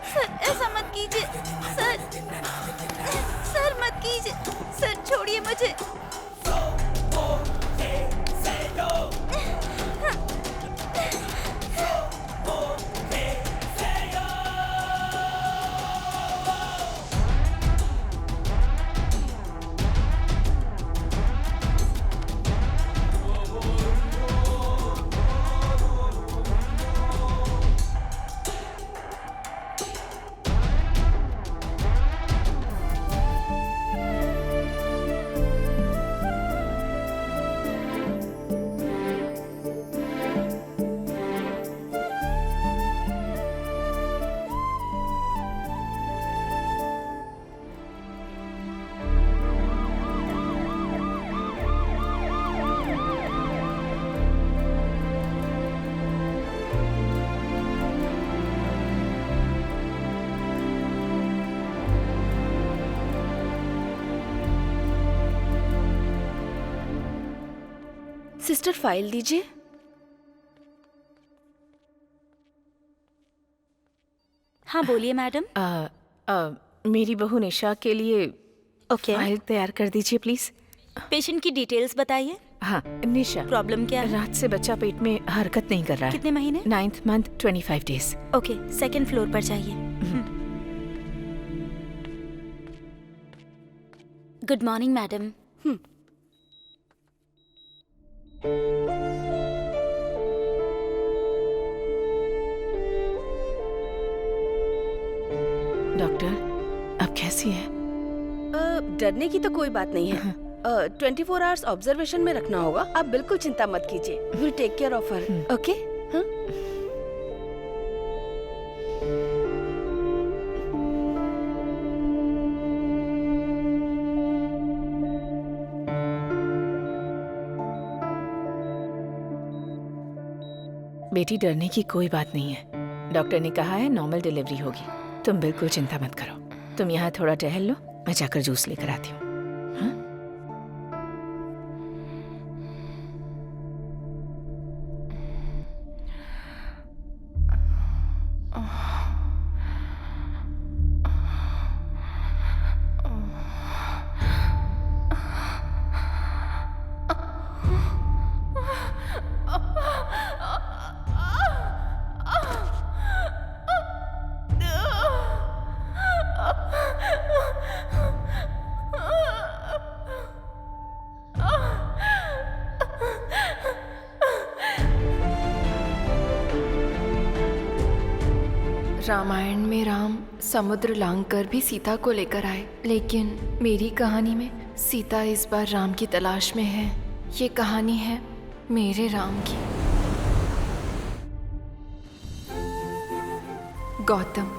Sir ऐसा मत कीजिए। सर सर मत कीजिए। सर छोड़िए मुझे। सिस्टर फाइल दीजिए। हाँ बोलिए मैडम। मेरी बहू निशा के लिए ओके। फाइल तैयार कर दीजिए प्लीज। पेशेंट की डिटेल्स बताइए। हाँ निशा, प्रॉब्लम क्या है? रात से बच्चा पेट में हरकत नहीं कर रहा है। कितने महीने? 9th month 25 days। Okay, second floor पर जाइए। Good morning madam. डॉक्टर अब कैसी है? डरने की तो कोई बात नहीं है। 24 आवर्स ऑब्जर्वेशन में रखना होगा। आप बिल्कुल चिंता मत कीजिए। Will take care of her. Okay? बेटी डरने की कोई बात नहीं है। डॉक्टर ने कहा है नॉर्मल डिलीवरी होगी। तुम बिल्कुल चिंता मत करो। तुम यहाँ थोड़ा टहल लो, मैं जाकर जूस लेकर आती हूँ। हाँ? रामायण में राम समुद्र लांघकर भी सीता को लेकर आए, लेकिन मेरी कहानी में सीता इस बार राम की तलाश में है। ये कहानी है मेरे राम की। गौतम,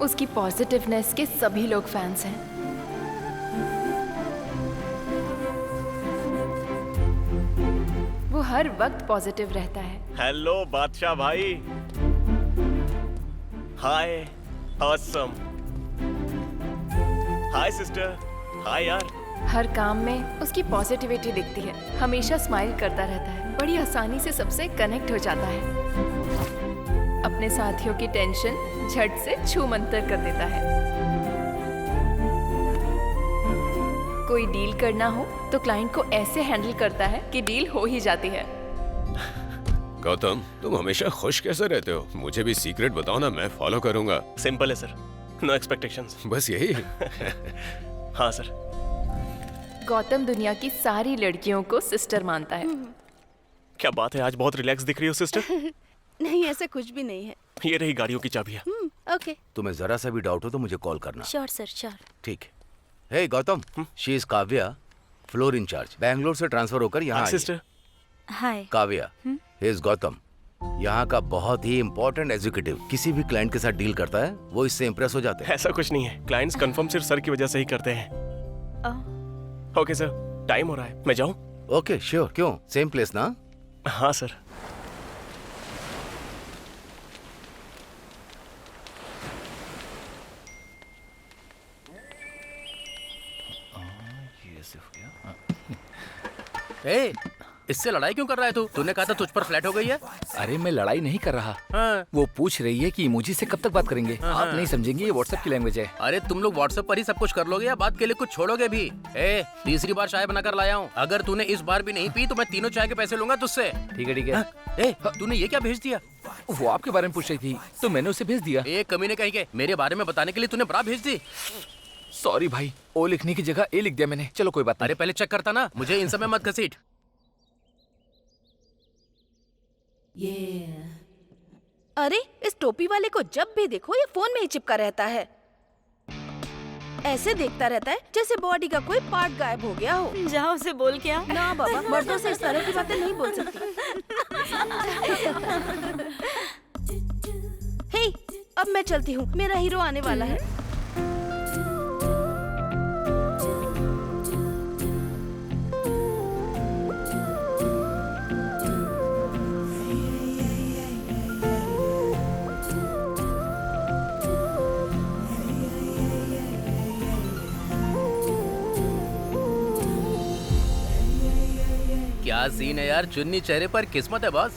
उसकी पॉजिटिवनेस के सभी लोग फैंस हैं। वो हर वक्त पॉजिटिव रहता है। हेलो बादशाह भाई। हाय ऑसम। हाय सिस्टर। हाय यार। हर काम में उसकी पॉजिटिविटी दिखती है। हमेशा स्माइल करता रहता है। बड़ी आसानी से सबसे कनेक्ट हो जाता है। अपने साथियों की टेंशन झट से छू मंतर कर देता है। कोई डील करना हो तो क्लाइंट को ऐसे हैंडल करता है कि डील हो ही जाती है। गौतम, तुम हमेशा खुश कैसे रहते हो? मुझे भी सीक्रेट बताओ ना, मैं फॉलो करूंगा। सिंपल है सर, नो एक्सपेक्टेशंस। बस यही? हाँ सर। गौतम दुनिया की सारी लड़कियों को सिस्टर मानता है। क्या बात है, आज बहुत रिलैक्स दिख रही हो सिस्टर। नहीं, ऐसा कुछ भी नहीं है। ये रही गाड़ियों की चाबियाँ। ओके। तुम्हें जरा सा भी डाउट हो तो मुझे कॉल करना। Sure sir, sure. ठीक है। Hey Gautam, she is Kavya, floor incharge. Bangalore से ट्रांसफर होकर यहाँ आई है। Sister. Hi. Kavya, he is Gautam, यहाँ का बहुत ही इम्पोर्टेंट एग्जीक्यूटिव। किसी भी क्लाइंट के साथ डील करता है वो इससे इम्प्रेस हो जाते हैं। ऐसा कुछ नहीं है, क्लाइंट्स कंफर्म सिर्फ सर की वजह से ही करते हैं। ओके सर, टाइम हो रहा है, मैं जाऊँ? Okay sure. क्यों? सेम प्लेस ना? हाँ सर। हे, इससे लड़ाई क्यों कर रहा है तू? तूने कहा था तुझ पर फ्लैट हो गई है। अरे मैं लड़ाई नहीं कर रहा। हाँ। वो पूछ रही है कि इमोजी से कब तक बात करेंगे। आप नहीं समझेंगे, ये व्हाट्सएप की लैंग्वेज है। अरे तुम लोग व्हाट्सएप पर ही सब कुछ कर लोगे या बात के लिए कुछ छोड़ोगे भी? तीसरी बार चाय बनाकर लाया हूँ, अगर तूने इस बार भी नहीं पी तो मैं तीनों चाय के पैसे लूंगा तुझसे। ठीक है ठीक है। तूने ये क्या भेज दिया? वो आपके बारे में पूछ रही थी तो मैंने उसे भेज दिया। एक कमीने कहीं के मेरे बारे में बताने के लिए तूने ब्रा भेज दी। सॉरी भाई, ओ लिखने की जगह ए लिख दिया मैंने। चलो कोई बात नहीं। अरे पहले चेक करता ना, मुझे इन सब में मत घसीट। अरे इस टोपी वाले को जब भी देखो ये फोन में ही चिपका रहता है। ऐसे देखता रहता है जैसे बॉडी का कोई पार्ट गायब हो गया हो। जाओ उसे बोल क्या। ना बाबा, मर्दों से इस तरह की बातें नहीं बोल सकती। हे, अब मैं चलती हूँ, मेरा हीरो आने वाला है। क्या सीन है यार, चुन्नी चेहरे पर किस्मत है बॉस।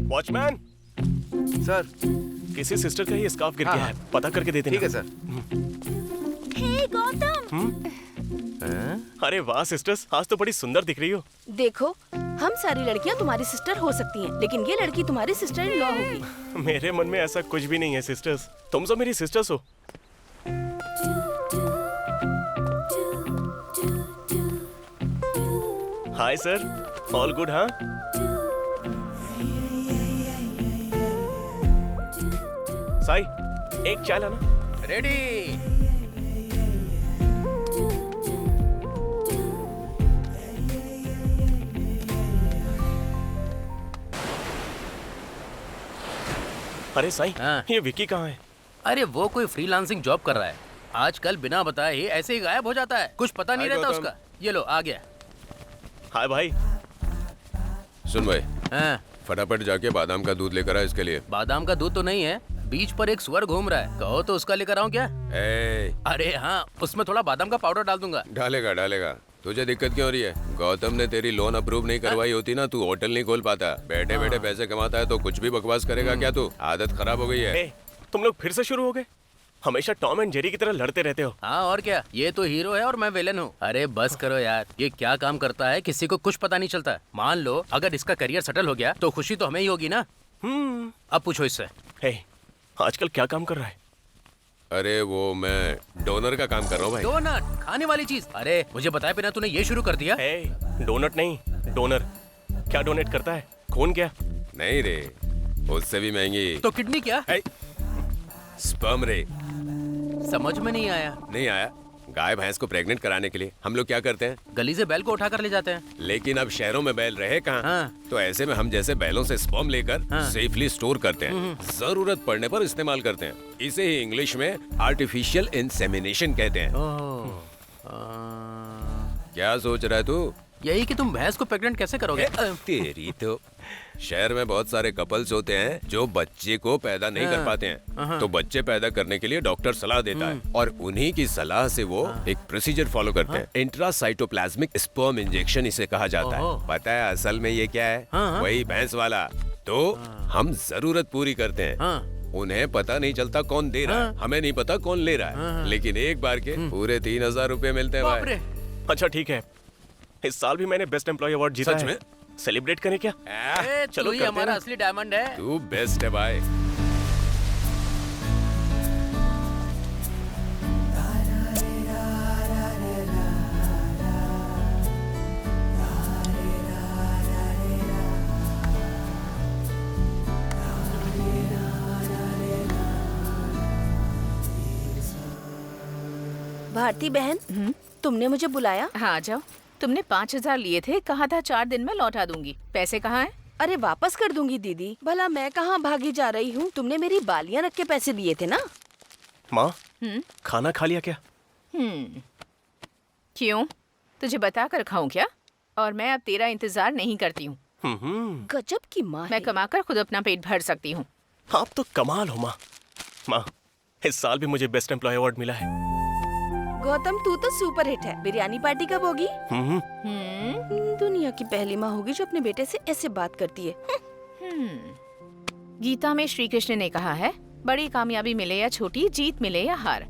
Watchman sir. किसी सिस्टर का ये स्कार्फ गिर हाँ, गया है, पता करके दे देना। ठीक है सर। हे गौतम, अरे वाह सिस्टर्स, आज तो बड़ी सुंदर दिख रही हो। देखो, हम सारी लड़कियां तुम्हारी सिस्टर हो सकती हैं, लेकिन ये लड़की तुम्हारी सिस्टर इन लॉ होगी। मेरे मन में ऐसा कुछ भी नहीं है सिस्टर्स, तुम सब मेरी सिस्टर्स हो। Hi sir, all good? हाँ साई, एक चाय लाना। रेडी। अरे साई, हाँ। ये विकी कहाँ है? अरे वो कोई फ्रीलांसिंग जॉब कर रहा है, आजकल बिना बताए ही ऐसे ही गायब हो जाता है, कुछ पता नहीं हाय रहता गौतम। उसका। ये लो आ गया। हाय भाई। सुन भाई, हाँ, फटाफट जाके बादाम का दूध लेकर आ इसके लिए। बादाम का दूध तो नहीं है, बीच पर एक सुअर घूम रहा है, कहो तो उसका लेकर आऊं क्या? अरे हाँ, उसमें थोड़ा बादाम का पाउडर डाल दूंगा। डालेगा डालेगा। तुझे दिक्कत क्यों हो रही है? गौतम ने तेरी लोन अप्रूव नहीं करवाई होती ना, तू होटल नहीं खोल पाता। बैठे बैठे पैसे कमाता है तो कुछ भी बकवास करेगा क्या तू? आदत खराब हो गई है। तुम लोग फिर से शुरू हो गए? हमेशा टॉम एंड जेरी की तरह लड़ते रहते हो। हाँ और क्या, ये तो हीरो है और मैं विलेन हूँ। अरे बस करो यार, ये क्या काम करता है किसी को कुछ पता नहीं चलता। मान लो अगर इसका करियर सेटल हो गया तो खुशी तो हमें ही होगी ना। अब पूछो इससे। हे, आजकल क्या काम कर रहा है? अरे वो मैं डोनर का काम कर रहा हूँ भाई। डोनट, खाने वाली चीज। अरे मुझे बताया बिना तूने ये शुरू कर दिया? हे, डोनट नहीं, डोनर। क्या डोनेट करता है? खून क्या? नहीं रे, उससे भी महंगी। तो किडनी क्या? स्पर्म रे। समझ में नहीं आया। नहीं आया? गाय भैंस को प्रेग्नेंट कराने के लिए हम लोग क्या करते हैं? गली से बैल को उठा कर ले जाते हैं। लेकिन अब शहरों में बैल रहे कहाँ? हाँ। तो ऐसे में हम जैसे बैलों से स्पर्म लेकर सेफली स्टोर करते हैं, जरूरत पड़ने पर इस्तेमाल करते हैं। इसे ही इंग्लिश में आर्टिफिशियल इंसेमिनेशन कहते हैं। क्या सोच रहा है तू? यही कि तुम भैंस को प्रेग्नेंट कैसे करोगे? तेरी तो। शहर में बहुत सारे कपल्स होते हैं जो बच्चे को पैदा नहीं कर पाते हैं, तो बच्चे पैदा करने के लिए डॉक्टर सलाह देता है और उन्हीं की सलाह से वो एक प्रोसीजर फॉलो करते हैं। इंट्रासाइटोप्लाज्मिक स्पर्म इंजेक्शन इसे कहा जाता है। पता है असल में ये क्या है? वही भैंस वाला। तो हम जरूरत पूरी करते हैं। उन्हें पता नहीं चलता कौन दे रहा है, हमें नहीं पता कौन ले रहा है, लेकिन एक बार के पूरे 3000 रुपए मिलते हैं भाई। अच्छा ठीक है, इस साल भी मैंने बेस्ट एम्प्लॉय अवार्ड जीता सच है। में? सेलिब्रेट करें क्या? चलो, करते हमारा हैं। असली डायमंड है। तू बेस्ट है भाई। भारती बहन, तुमने मुझे बुलाया? हाँ आ जाओ। तुमने 5000 लिए थे, कहा था 4 दिन में लौटा दूंगी। पैसे कहाँ हैं? अरे वापस कर दूंगी दीदी। भला मैं कहाँ भागी जा रही हूँ? तुमने मेरी बालियां रख के पैसे दिए थे ना। माँ, खाना खा लिया क्या? क्यों? तुझे बता कर खाऊं क्या? और मैं अब तेरा इंतजार नहीं करती हूँ। गजब की माँ मैं है। कमाकर खुद अपना पेट भर सकती हूँ। आप तो कमाल हो माँ। माँ, इस साल भी मुझे बेस्ट एम्प्लॉय अवार्ड मिला है। गौतम तू तो सुपर हिट है। बिरयानी पार्टी कब होगी? हम्म, दुनिया की पहली माँ होगी जो अपने बेटे से ऐसे बात करती है। गीता में श्री कृष्ण ने कहा है, बड़ी कामयाबी मिले या छोटी, जीत मिले या हार,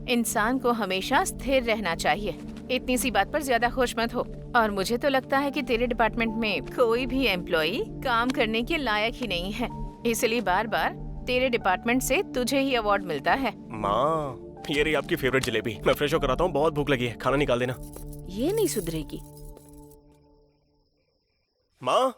इंसान को हमेशा स्थिर रहना चाहिए। इतनी सी बात पर ज्यादा खुश मत हो। और मुझे तो लगता है कि तेरे डिपार्टमेंट में कोई भी एम्प्लॉई काम करने के लायक ही नहीं है, इसलिए बार बार तेरे डिपार्टमेंट से तुझे ही अवार्ड मिलता है। माँ, ये रही आपकी फेवरेट जलेबी। मैं फ्रेश होकर आता हूँ, बहुत भूख लगी है, खाना निकाल देना। ये नहीं सुधरेगी। माँ,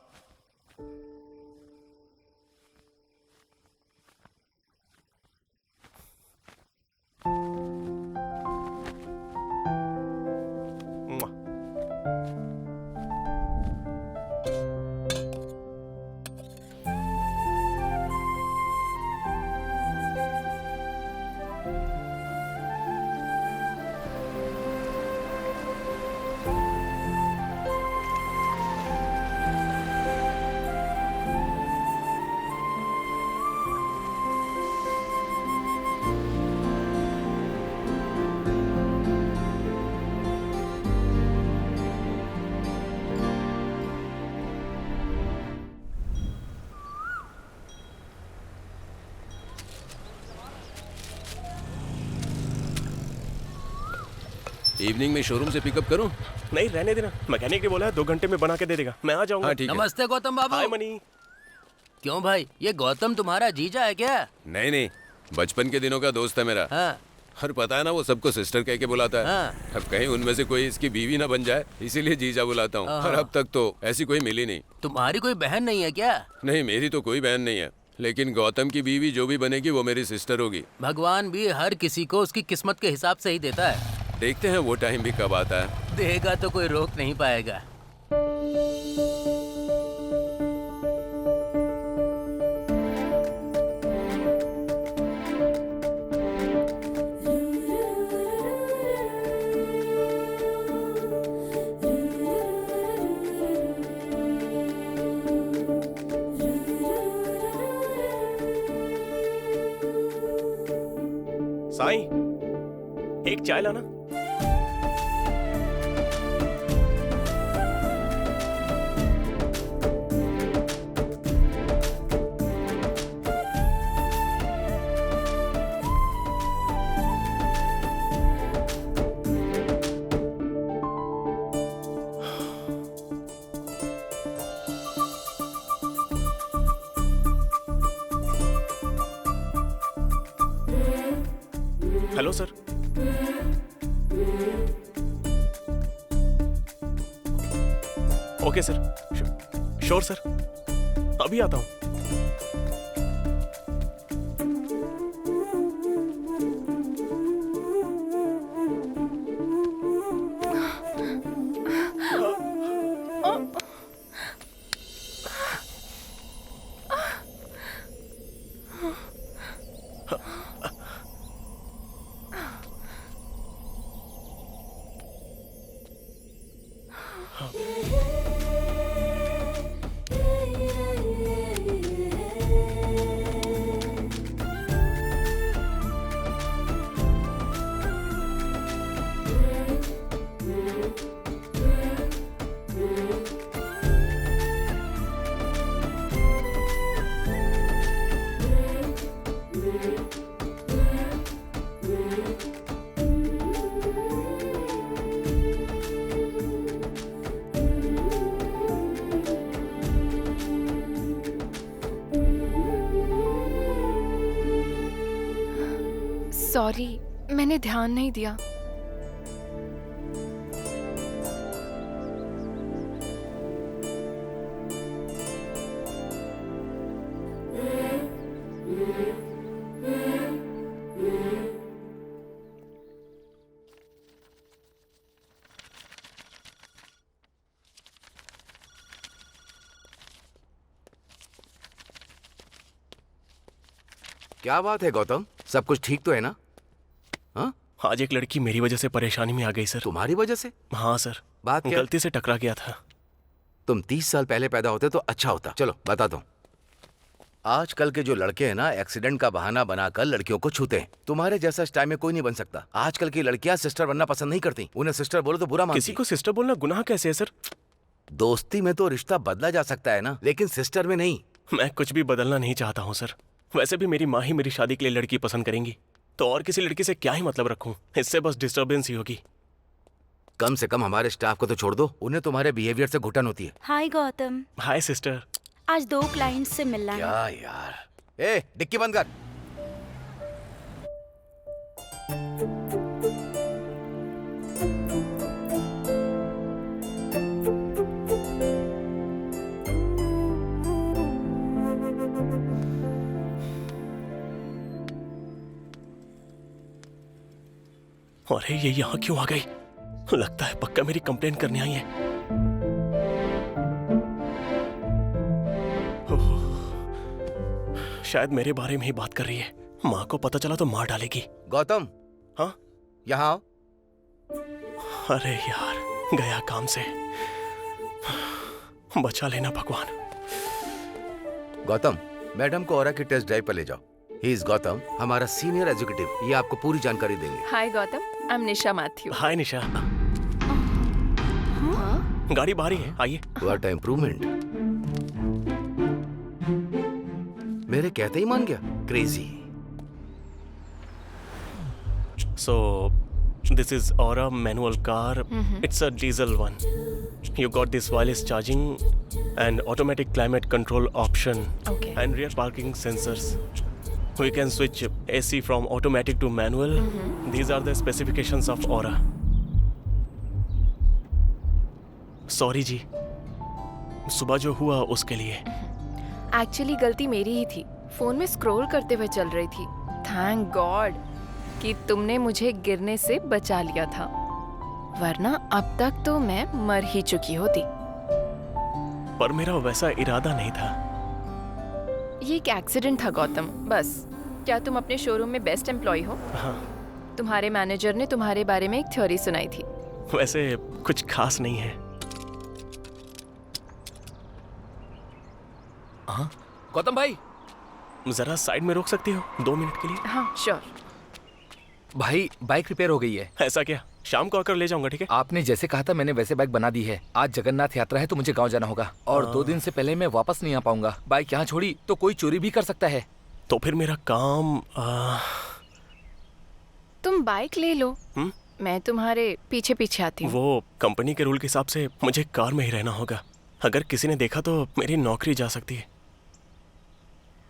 इवनिंग में शोरूम से पिकअप करूं? नहीं रहने देना, मैकेनिक ने बोला है 2 घंटे में बना के दे देगा। मैं आ जाऊंगा। हाँ ठीक है। नमस्ते गौतम हाय बाबू। मनी। क्यों भाई, ये गौतम तुम्हारा जीजा है क्या? नहीं नहीं, बचपन के दिनों का दोस्त है मेरा। हाँ। और पता है ना, वो सबको सिस्टर कह के बुलाता है। हाँ। अब कहीं उनमें से कोई इसकी बीवी ना बन जाए, इसीलिए जीजा बुलाता हूँ। और अब तक तो ऐसी कोई मिली नहीं। तुम्हारी कोई बहन नहीं है क्या? नहीं, मेरी तो कोई बहन नहीं है, लेकिन गौतम की बीवी जो भी बनेगी वो मेरी सिस्टर होगी। भगवान भी हर किसी को उसकी किस्मत के हिसाब से ही देता है। देखते हैं वो टाइम भी कब आता है। देगा तो कोई रोक नहीं पाएगा। साईं, एक चाय लाना। Hello sir. Okay sir, sure sir, अभी आता हूँ। सॉरी, मैंने ध्यान नहीं दिया। क्या बात है गौतम, सब कुछ ठीक तो है ना? हाँ, आज एक लड़की मेरी वजह से परेशानी में आ गई सर। तुम्हारी वजह से? हाँ सर, बात क्या? गलती से टकरा गया था। तुम 30 साल पहले पैदा होते तो अच्छा होता। चलो बताता हूँ। आजकल के जो लड़के हैं ना, एक्सीडेंट का बहाना बनाकर लड़कियों को छूते हैं। तुम्हारे जैसा इस टाइम में कोई नहीं बन सकता। आजकल की लड़कियां सिस्टर बनना पसंद नहीं करती। उन्हें सिस्टर बोलो तो बुरा मानती। किसी को सिस्टर बोलना गुनाह कैसे है सर? दोस्ती में तो रिश्ता बदला जा सकता है ना, लेकिन सिस्टर में नहीं। मैं कुछ भी बदलना नहीं चाहता हूँ सर। वैसे भी मेरी माँ ही मेरी शादी के लिए लड़की पसंद करेंगी, तो और किसी लड़की से क्या ही मतलब रखूं? इससे बस डिस्टर्बेंस ही होगी। कम से कम हमारे स्टाफ को तो छोड़ दो, उन्हें तुम्हारे बिहेवियर से घुटन होती है। हाय गौतम, हाय सिस्टर। आज 2 क्लाइंट्स से मिलना है। क्या यार, ए डिक्की बंद कर। अरे ये यहाँ क्यों आ गई? लगता है पक्का मेरी कंप्लेन करने आई है। शायद मेरे बारे में ही बात कर रही है। माँ को पता चला तो मार डालेगी। गौतम, हाँ यहाँ आओ। अरे यार, गया काम से। बचा लेना भगवान। गौतम, मैडम को ऑरा की टेस्ट ड्राइव पर ले जाओ। ही इज गौतम, हमारा सीनियर एग्जीक्यूटिव। ये आपको पूरी जानकारी देंगे। Hi Gautam, I am Nisha Mathew. Hi Nisha. गाड़ी बाहर ही है, आइए। What improvement. मेरे कहते ही मान गया। Crazy. So this is Aura manual car. It's a diesel one. You got this wireless charging and automatic climate control option. Okay. And rear parking sensors. We can switch AC from automatic to manual. These are the specifications of Aura. Sorry जी, सुबह जो हुआ उसके लिए। Actually गलती मेरी ही थी, phone में scroll करते हुए चल रही थी। थैंक गॉड कि तुमने मुझे गिरने से बचा लिया था, वरना अब तक तो मैं मर ही चुकी होती। पर मेरा वैसा इरादा नहीं था। ये एक एक्सीडेंट था गौतम, बस। क्या तुम अपने शोरूम में बेस्ट एम्प्लॉय हो? हाँ। तुम्हारे मैनेजर ने तुम्हारे बारे में एक थ्योरी सुनाई थी। वैसे कुछ खास नहीं है। हाँ गौतम भाई, जरा साइड में रोक सकती हो 2 मिनट के लिए? हाँ श्योर। भाई बाइक रिपेयर हो गई है। ऐसा क्या? शाम को आकर ले जाऊंगा, ठीक है? आपने जैसे कहा था मैंने वैसे बाइक बना दी है। आज जगन्नाथ यात्रा है तो मुझे गांव जाना होगा और 2 दिन से पहले मैं वापस नहीं आ पाऊंगा। बाइक यहाँ छोड़ी तो कोई चोरी भी कर सकता है। तो फिर मेरा काम तुम बाइक ले लो, मैं तुम्हारे पीछे पीछे आती हूँ। वो कंपनी के रूल के हिसाब से मुझे कार में ही रहना होगा। अगर किसी ने देखा तो मेरी नौकरी जा सकती है।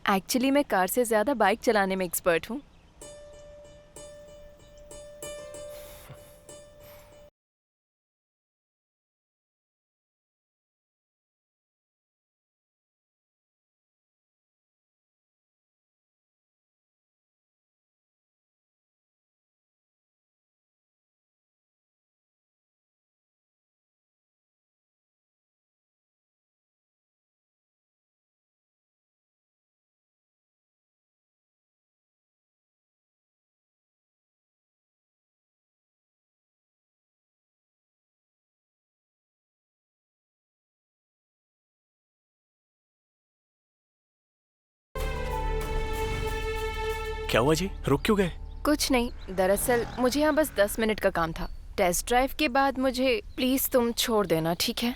एक्चुअली मैं कार से ज्यादा बाइक चलाने में एक्सपर्ट हूँ। क्या हुआ जी, रुक क्यों गए? कुछ नहीं, दरअसल मुझे यहाँ बस 10 मिनट का काम था। टेस्ट ड्राइव के बाद मुझे प्लीज तुम छोड़ देना, ठीक है?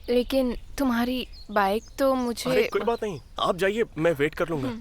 लेकिन तुम्हारी बाइक तो मुझे। अरे कोई बात नहीं, आप जाइए, मैं वेट कर लूंगा।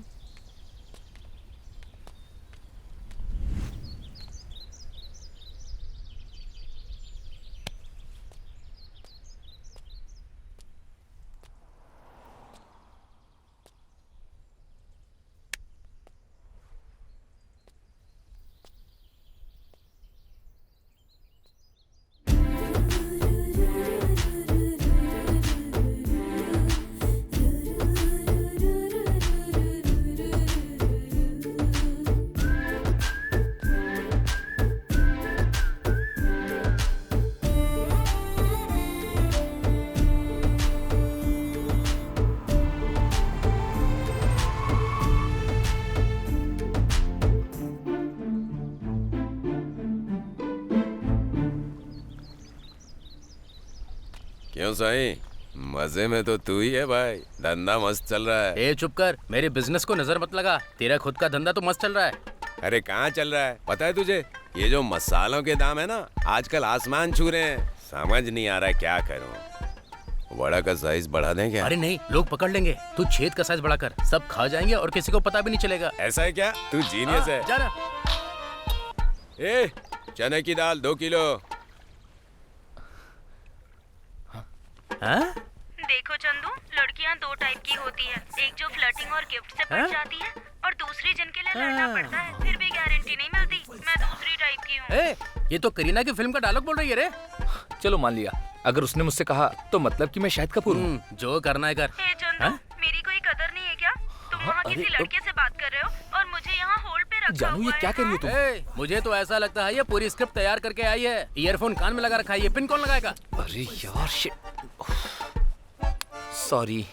क्यों साईं, मजे में तो तू ही है भाई, धंधा मस्त चल रहा है। ए चुप कर, मेरे बिजनेस को नजर मत लगा। तेरा खुद का धंधा तो मस्त चल रहा है। अरे कहाँ चल रहा है पता है तुझे? ये जो मसालों के दाम है ना, आजकल आसमान छू रहे हैं। समझ नहीं आ रहा है क्या करूं। वड़ा का साइज बढ़ा दें क्या? अरे नहीं, लोग पकड़ लेंगे। तू छेद का साइज बढ़ा कर, सब खा जाएंगे और किसी को पता भी नहीं चलेगा। ऐसा है क्या? तू जीनियस है। जा ना। ए, चने की दाल 2 किलो। हाँ? देखो चंदू, लड़कियां 2 टाइप की होती है, एक जो फ्लर्टिंग और गिफ्ट से हाँ? पट जाती है और दूसरी जिनके लिए लड़ना पड़ता है फिर भी गारंटी नहीं मिलती। मैं दूसरी टाइप की हूँ। ए, ये तो करीना की फिल्म का डायलॉग बोल रही है रे। चलो मान लिया, अगर उसने मुझसे कहा तो मतलब कि मैं शाहिद कपूर हूँ। जो करना है कर। ए चंदू, हाँ? मेरी कोई कदर नहीं है क्या? तुम वहाँ किसी लड़के से बात कर रहे हो और मुझे यहाँ होल्ड पे रखा जानू, ये हुआ है। क्या कह रही हो तुम? ए, मुझे तो ऐसा लगता है ये पूरी स्क्रिप्ट तैयार करके आई है। ईयरफोन कान में लगा रखा है, ये पिन कौन लगाएगा? अरे यार शिट, सॉरी।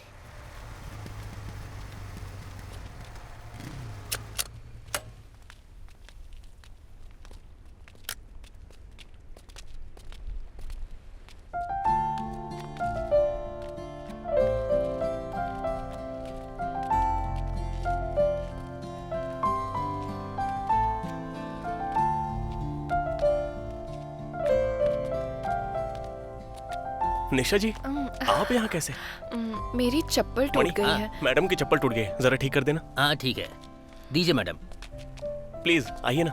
निशा जी, आप यहाँ कैसे? मेरी चप्पल टूट गई है। मैडम की चप्पल टूट गई, जरा ठीक कर देना। हाँ ठीक है, दीजिए मैडम। प्लीज आइए ना।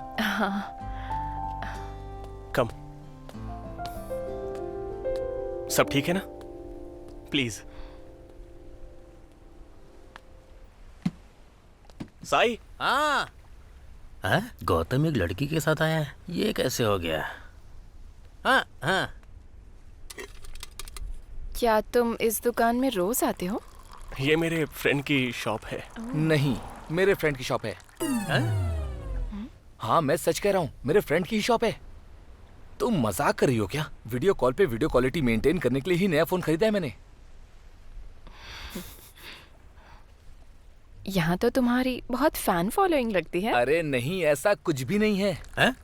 कम। सब ठीक है ना? प्लीज। साई। हाँ। हाँ? गौतम एक लड़की के साथ आया है, ये कैसे हो गया? हाँ हाँ। क्या तुम इस दुकान में रोज आते हो? ये मेरे फ्रेंड की शॉप है। नहीं, मेरे फ्रेंड की शॉप है। हाँ? हाँ मैं सच कह रहा हूँ, मेरे फ्रेंड की ही शॉप है। तुम मजाक कर रही हो क्या? वीडियो कॉल पे वीडियो क्वालिटी मेंटेन करने के लिए ही नया फोन खरीदा है मैंने। यहाँ तो तुम्हारी बहुत फैन फॉलोइंग लगती है। अरे नहीं, ऐसा कुछ भी नहीं है। हाँ?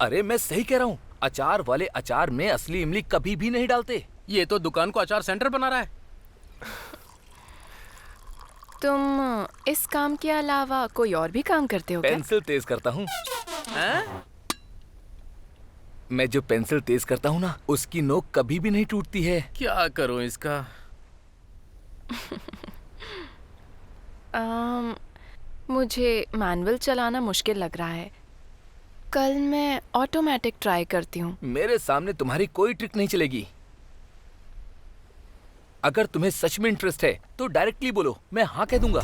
अरे मैं सही कह रहा हूँ, अचार वाले अचार में असली इमली कभी भी नहीं डालते। ये तो दुकान को अचार सेंटर बना रहा है। तुम इस काम के अलावा कोई और भी काम करते हो क्या? पेंसिल तेज करता हूँ। हाँ? मैं जो पेंसिल तेज करता हूँ ना, उसकी नोक कभी भी नहीं टूटती है। क्या करूं इसका? मुझे मैनुअल चलाना मुश्किल लग रहा है। कल मैं ऑटोमेटिक ट्राई करती हूँ। मेरे सामने तुम्हारी कोई ट्रिक नहीं चलेगी। अगर तुम्हें सच में इंटरेस्ट है तो डायरेक्टली बोलो, मैं हाँ कह दूंगा।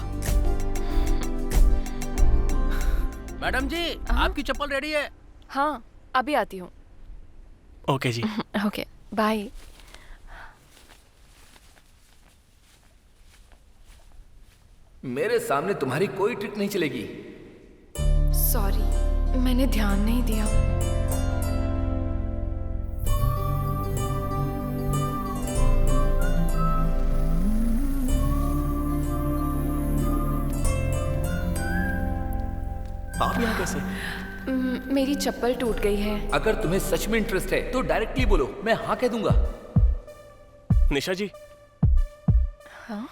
मैडम जी, आपकी चप्पल रेडी है। हाँ, अभी आती हूँ। ओके जी। Okay, bye. मेरे सामने तुम्हारी कोई ट्रिक नहीं चलेगी। सॉरी, मैंने ध्यान नहीं दिया। आप यहाँ कैसे? मेरी चप्पल टूट गई है। अगर तुम्हें सच में इंटरेस्ट है तो डायरेक्टली बोलो, मैं हाँ कह दूंगा। निशा जी। हाँ?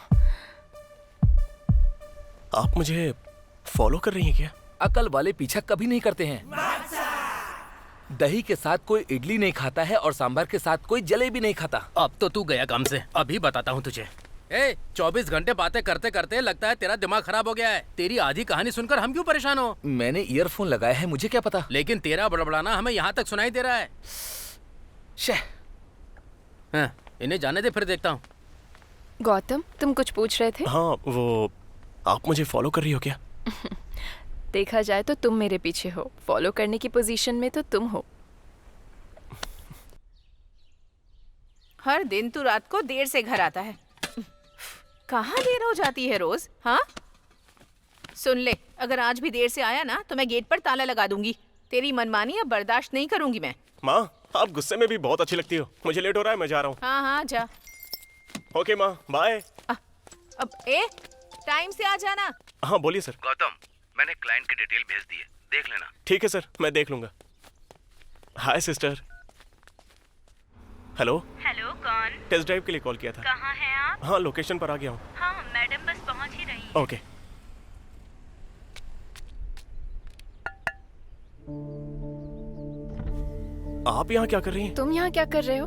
आप मुझे फॉलो कर रही हैं क्या? अकल वाले पीछा कभी नहीं करते हैं। दही के साथ कोई इडली नहीं खाता है और सांभर के साथ कोई जलेबी नहीं खाता। अब तो तू गया काम से, अभी बताता हूँ तुझे। 24 घंटे बातें करते करते लगता है तेरा दिमाग खराब हो गया है। तेरी आधी कहानी सुनकर हम क्यों परेशान हो? मैंने ईयरफोन लगाया है, मुझे क्या पता। लेकिन तेरा बड़बड़ाना हमें यहाँ तक सुनाई दे रहा है। शह। हाँ, इन्हें जाने दे, फिर देखता हूँ। गौतम, तुम कुछ पूछ रहे थे? हाँ, वो आप मुझे फॉलो कर रही हो क्या? देखा जाए तो तुम मेरे पीछे हो, फॉलो करने की पोजीशन में तो तुम हो। हर दिन तू रात को देर से घर आता है। कहाँ देर हो जाती है रोज? हाँ, सुन ले, अगर आज भी देर से आया ना तो मैं गेट पर ताला लगा दूंगी। तेरी मनमानी अब बर्दाश्त नहीं करूंगी मैं। माँ, आप गुस्से में भी बहुत अच्छी लगती हो। मुझे लेट हो रहा है, मैं जा रहा हूँ। हाँ हाँ जा। ओके माँ, बाय। अब टाइम से आ जाना। हाँ बोलिए सर। गौतम, मैंने क्लाइंट की डिटेल भेज दी है, देख लेना। ठीक है सर, मैं देख लूंगा। हाय सिस्टर। हेलो हेलो, कौन? टेस्ट ड्राइव के लिए कॉल किया था। कहाँ हैं आप? हाँ, लोकेशन पर आ गया हूँ। हाँ, मैडम बस पहुँच ही रही है। ओके। आप यहाँ क्या कर रही हैं? तुम यहाँ क्या कर रहे हो?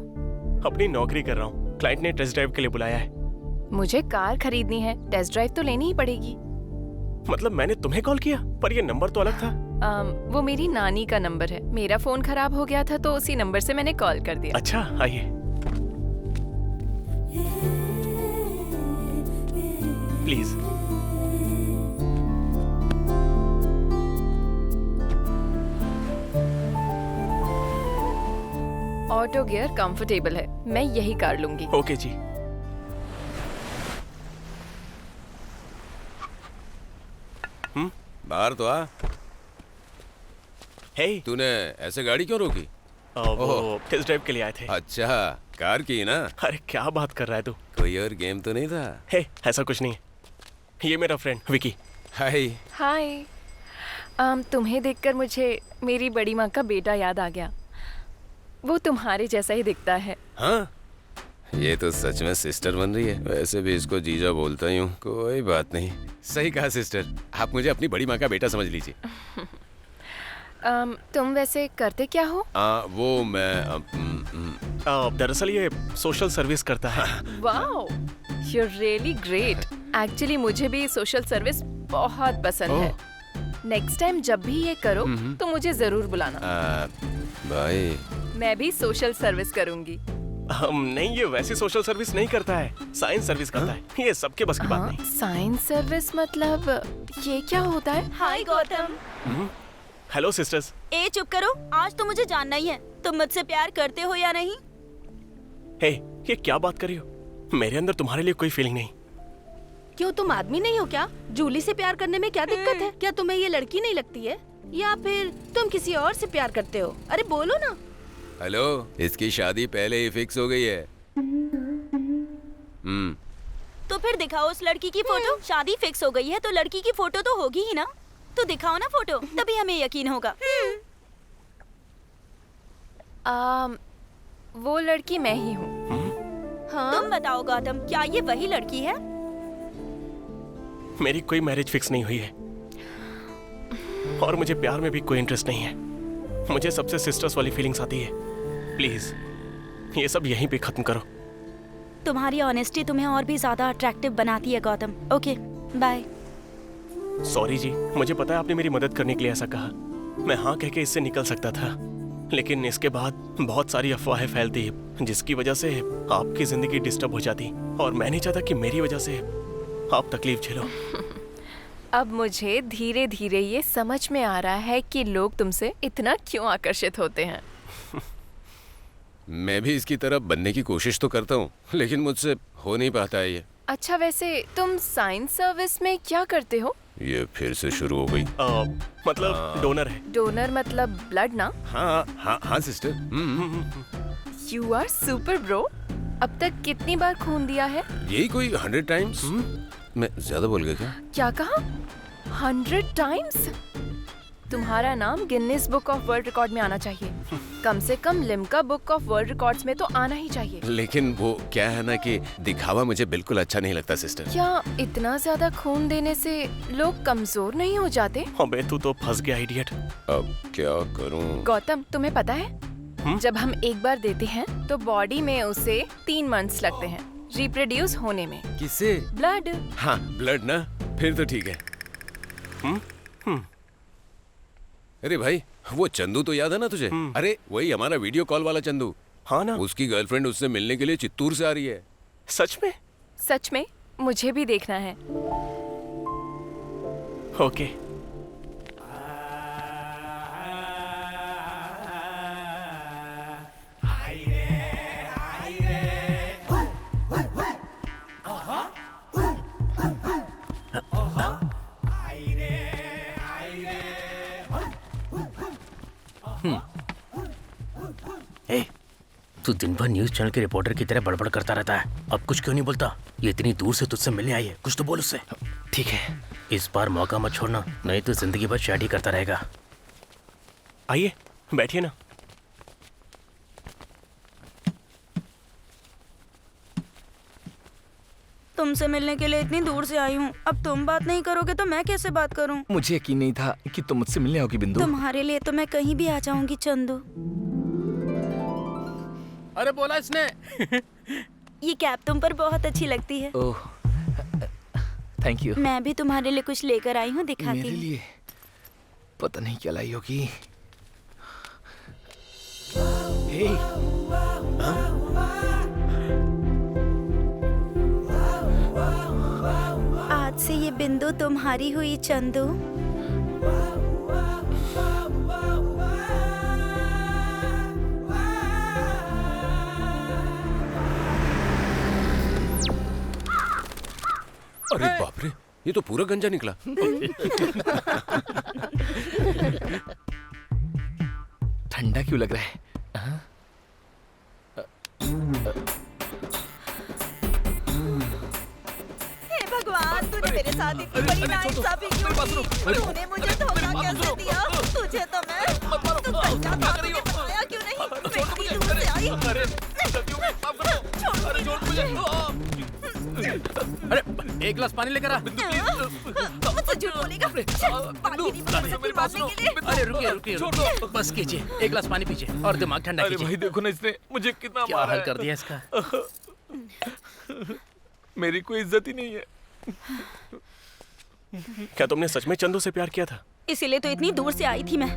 अपनी नौकरी कर रहा हूँ। क्लाइंट ने टेस्ट ड्राइव के लिए बुलाया है। मुझे कार खरीदनी है, टेस्ट ड्राइव तो लेनी ही पड़ेगी। मतलब मैंने तुम्हें कॉल किया, पर ये नंबर तो अलग था। वो मेरी नानी का नंबर है। मेरा फोन खराब हो गया था तो उसी नंबर से मैंने कॉल कर दिया। अच्छा, आइए। प्लीज। ऑटो गियर कंफर्टेबल है, मैं यही कार लूंगी। ओके जी। बाहर तो आ। हे, तूने ऐसे गाड़ी क्यों रोकी? वो टेस्ट ड्राइव के लिए आए थे। अच्छा, कार की ना? अरे क्या बात कर रहा है तू? कोई और गेम तो नहीं था? हे, ऐसा कुछ नहीं है। ये मेरा फ्रेंड विकी। हाय। हाय। तुम्हें देखकर मुझे मेरी बड़ी माँ का बेटा याद आ गया। वो तुम्हारे जैसा ही दिखता है। हाँ, ये तो सच में सिस्टर बन रही है। वैसे भी इसको जीजा बोलता ही हूँ। कोई बात नहीं। सही कहा सिस्टर, आप मुझे अपनी बड़ी माँ का बेटा समझ लीजिए। तुम वैसे करते क्या हो? वो मैं दरअसल ये सोशल सर्विस करता है। Wow, you are really great. Actually मुझे भी सोशल सर्विस बहुत पसंद है। नेक्स्ट टाइम जब भी ये करो तो मुझे जरूर बुलाना। भाई, मैं भी सोशल सर्विस करूंगी। नहीं, ये वैसी सोशल सर्विस नहीं करता है, साइंस सर्विस करता है। ये सबके बस की बात नहीं। साइंस सर्विस मतलब ये क्या होता है? हाय गौतम। Hello sisters. ए चुप करो, आज तो मुझे जानना ही है, तुम मुझसे प्यार करते हो या नहीं? हे, ये क्या बात कर रही हो? मेरे अंदर तुम्हारे लिए कोई फीलिंग नहीं। क्यों, तुम आदमी नहीं हो क्या? जूली से प्यार करने में क्या दिक्कत है? क्या तुम्हें ये लड़की नहीं लगती है, या फिर तुम किसी और से प्यार करते हो? अरे बोलो ना। हेलो, इसकी शादी पहले ही फिक्स हो गई है। तो फिर दिखाओ उस लड़की की फोटो। शादी फिक्स हो गई है तो लड़की की फोटो तो होगी ही ना। तो दिखाओ ना फोटो, तभी हमें यकीन होगा। वो लड़की मैं ही हूँ। हाँ? तुम बताओ गौतम, क्या ये वही लड़की है? मेरी कोई मैरिज फिक्स नहीं हुई है और मुझे प्यार में भी कोई इंटरेस्ट नहीं है। मुझे सबसे सिस्टर्स वाली फीलिंग्स आती है। प्लीज ये सब यहीं पे खत्म करो। तुम्हारी ऑनेस्टी तुम्हें और भी ज्यादा अट्रैक्टिव बनाती है गौतम। Okay, bye. सॉरी जी, मुझे पता है आपने मेरी मदद करने के लिए ऐसा कहा। मैं हाँ कह के इससे निकल सकता था, लेकिन इसके बाद बहुत सारी अफवाहें फैलती जिसकी वजह से आपकी जिंदगी डिस्टर्ब हो जाती और मैं नहीं चाहता कि मेरी वजह से आप तकलीफ झेलो। अब मुझे धीरे धीरे ये समझ में आ रहा है कि लोग तुमसे इतना क्यों आकर्षित होते हैं। मैं भी इसकी तरफ बनने की कोशिश तो करता हूँ, लेकिन मुझसे हो नहीं पाता है ये। अच्छा, वैसे तुम साइंस सर्विस में क्या करते हो? ये फिर से शुरू हो गई। मतलब डोनर है। डोनर मतलब ब्लड ना? हाँ हाँ हाँ sister. You are super bro. अब तक कितनी बार खून दिया है? यही कोई 100 टाइम्स। मैं ज्यादा बोल गया क्या? क्या कहा? 100 टाइम्स? तुम्हारा नाम Guinness book of world record में आना चाहिए। कम से कम Limca book of world records में तो आना ही चाहिए। लेकिन वो क्या है ना कि दिखावा मुझे बिल्कुल अच्छा नहीं लगता सिस्टर। क्या इतना ज्यादा खून देने से लोग कमजोर नहीं हो जाते? अबे तू तो फंस गया इडियट। अब क्या करूं? गौतम, तुम्हें पता है जब हम एक बार देते हैं तो बॉडी में उसे 3 मंथ्स लगते हैं रिप्रोड्यूस होने में। किसे? ब्लड। हाँ, ब्लड ना, फिर तो ठीक है। अरे भाई, वो चंदू तो याद है ना तुझे? अरे वही हमारा वीडियो कॉल वाला चंदू। हाँ ना। उसकी गर्लफ्रेंड उससे मिलने के लिए चित्तूर से आ रही है। सच में? सच में, मुझे भी देखना है। ओके। तू दिन भर न्यूज चैनल के रिपोर्टर की तरह बड़बड़ करता रहता है, अब कुछ क्यों नहीं बोलता? ये इतनी दूर से तुझसे मिलने आई है, कुछ तो बोल उससे। ठीक है। इस बार मौका मत छोड़ना, नहीं तो जिंदगी भर चैट ही करता रहेगा। आइए बैठिए ना। तुमसे मिलने के लिए इतनी दूर से आई हूँ। अब तुम बात नहीं करोगे तो मैं कैसे बात करूँ? मुझे यकीन नहीं था कि तुम मुझसे मिलने आओगी बिंदु। तुम्हारे लिए तो मैं कहीं भी आ जाऊंगी चंदू। अरे बोला इसने। ये कैप तुम पर बहुत अच्छी लगती है। ओह, थैंक यू। मैं भी तुम्हारे लिए कुछ लेकर आई हूँ, दिखाती मेरे हूँ। लिए पता नहीं क्या लाई होगी। हे, आज से ये बिंदु तुम्हारी हुई चंदू। अरे बाप रे, ये तो पूरा गंजा निकला। ठंडा क्यों लग रहा है? हे भगवान, तूने मेरे साथ इतनी बड़ी नाइंसाफी क्यों की? तूने मुझे धोखा कैसे दिया? तुझे तो मैं तू गंजा था, तुझे बताया क्यों नहीं? मैं इतनी दूर से आई। अरे एक गिलास पानी लेकर आ। मुझसे झूठ बोलेगा? पानी नहीं बचा सकती मारने के लिए। अरे रुकिए, बस कीजिए, एक गिलास पानी पीजिए और दिमाग ठंडा अरे कीजिए। भाई देखो ना, इसने मुझे कितना क्या मारा हाल है। कर दिया इसका। मेरी कोई इज्जत ही नहीं है। क्या तुमने सच में चंदू से प्यार किया था? इसीलिए तो इतनी दूर से आई थी मैं।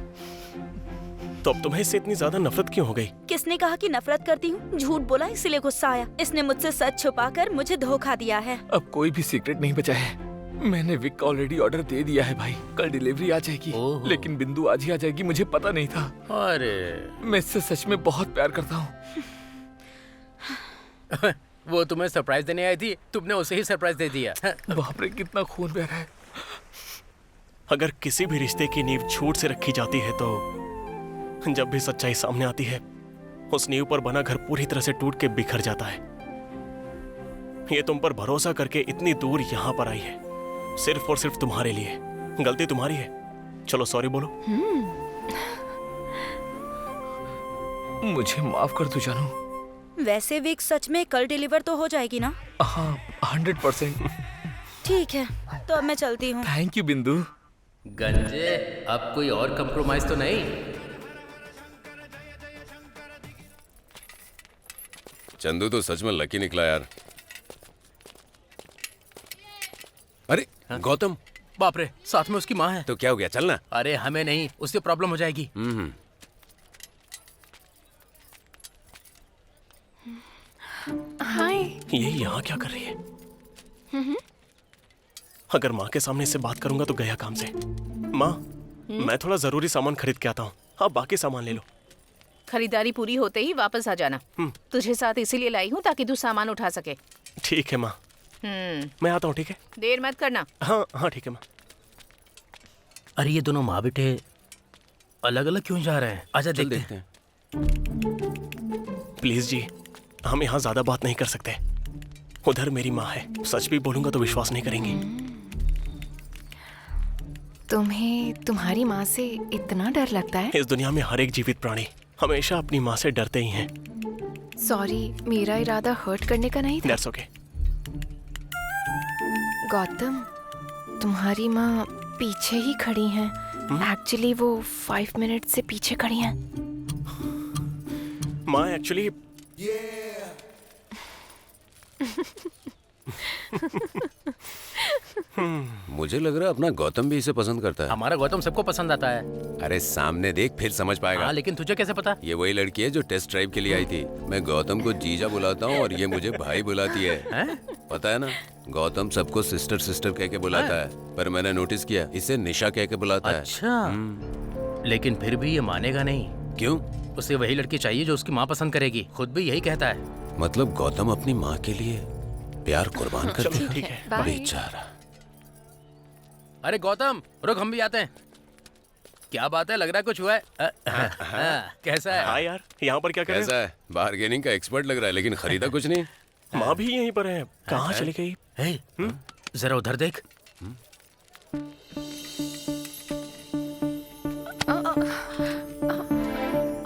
तो अब तुम्हें इससे इतनी ज्यादा नफरत क्यों हो गई? किसने कहा कि नफरत करती हूँ? झूठ बोला इसलिए गुस्सा आया। इसने मुझसे सच छुपाकर मुझे धोखा दिया है। अब कोई भी सीक्रेट नहीं बचा है। मैंने विक का ऑलरेडी ऑर्डर दे दिया है भाई। कल डिलीवरी आ जाएगी। ओहो। लेकिन बिंदु आज ही आ जाएगी, मुझे पता नहीं था। अरे मैं इससे सच में बहुत प्यार करता हूँ। वो तुम्हें सरप्राइज देने आई थी, तुमने उसे ही सरप्राइज दे दिया। बाप रे, कितना खून बह रहा है। अगर किसी भी रिश्ते की नींव झूठ से रखी जाती है तो जब भी सच्चाई सामने आती है, उस नींव पर बना घर पूरी तरह से टूट के बिखर जाता है। ये तुम पर भरोसा करके इतनी दूर यहाँ पर आई है, सिर्फ और सिर्फ तुम्हारे लिए। गलती तुम्हारी है, चलो सॉरी बोलो। मुझे माफ कर दो जानू। वैसे विक सच में कल डिलीवर तो हो जाएगी ना? हाँ, 100%। ठीक है, तो अब मैं चलती हूँ। थैंक यू बिंदु। गंजे, अब कोई और कंप्रोमाइज तो नहीं? चंदू तो सच में लकी निकला यार। अरे गौतम, बाप रे, साथ में उसकी माँ है। तो क्या हो गया, चलना। अरे हमें नहीं, उससे प्रॉब्लम हो जाएगी। हाय। ये यहाँ क्या कर रही है? अगर माँ के सामने इससे बात करूंगा तो गया काम से। माँ, मैं थोड़ा जरूरी सामान खरीद के आता हूँ, आप बाकी सामान ले लो। खरीदारी पूरी होते ही वापस आ जाना। तुझे साथ इसीलिए लाई हूँ ताकि तू सामान उठा सके। ठीक है माँ, मैं आता हूँ। ठीक है, देर मत करना। हाँ हाँ ठीक है माँ। अरे ये दोनों माँ बेटे अलग अलग क्यों जा रहे हैं? आजा देखते हैं। प्लीज जी, हम यहाँ ज्यादा बात नहीं कर सकते। उधर मेरी माँ है, सच भी बोलूंगा तो विश्वास नहीं करेंगी। तुम्हें तुम्हारी माँ से इतना डर लगता है? इस दुनिया में हर एक जीवित प्राणी हमेशा अपनी माँ से डरते ही हैं। सॉरी, मेरा इरादा हर्ट करने का नहीं था। That's okay. गौतम, तुम्हारी माँ पीछे ही खड़ी हैं। एक्चुअली वो 5 मिनट से पीछे खड़ी हैं। माँ एक्चुअली मुझे लग रहा है अपना गौतम भी इसे पसंद करता है। हमारा गौतम सबको पसंद आता है। अरे सामने देख, फिर समझ पाएगा। हाँ, लेकिन तुझे कैसे पता? ये वही लड़की है जो टेस्ट ड्राइव के लिए आई थी। मैं गौतम को जीजा बुलाता हूँ और ये मुझे भाई बुलाती है। पता है ना, गौतम सबको सिस्टर सिस्टर कह के बुलाता है, पर मैंने नोटिस किया इसे निशा कह के बुलाता है। अच्छा, लेकिन फिर भी ये मानेगा नहीं। क्यों? उसे वही लड़की चाहिए जो उसकी माँ पसंद करेगी। खुद भी यही कहता है। मतलब गौतम अपनी माँ के लिए प्यार कुर्बान कर चलो दिया। ठीक है। बाय। बेचारा। अरे गौतम रुक, हम भी आते हैं। क्या बात है, लग रहा है कुछ हुआ है। कैसा है? हाँ यार, यहाँ पर क्या कर रहे कैसा है? बार्गेनिंग का एक्सपर्ट लग रहा है, लेकिन खरीदा कुछ नहीं। हैं? माँ भी यहीं पर है, कहाँ चली गई? हे, जरा उधर देख।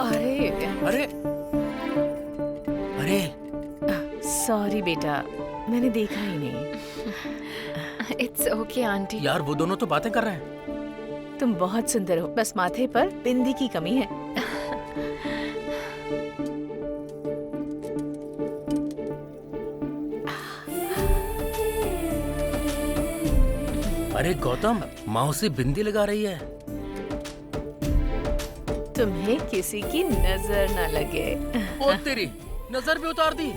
अरे अरे अरे सॉरी बेटा, मैंने देखा ही नहीं। It's okay aunty. यार वो दोनों तो बातें कर रहे हैं। तुम बहुत सुंदर हो, बस माथे पर बिंदी की कमी है। अरे गौतम, मौसी बिंदी लगा रही है। तुम्हें किसी की नजर न लगे। ओ तेरी नजर भी उतार दी।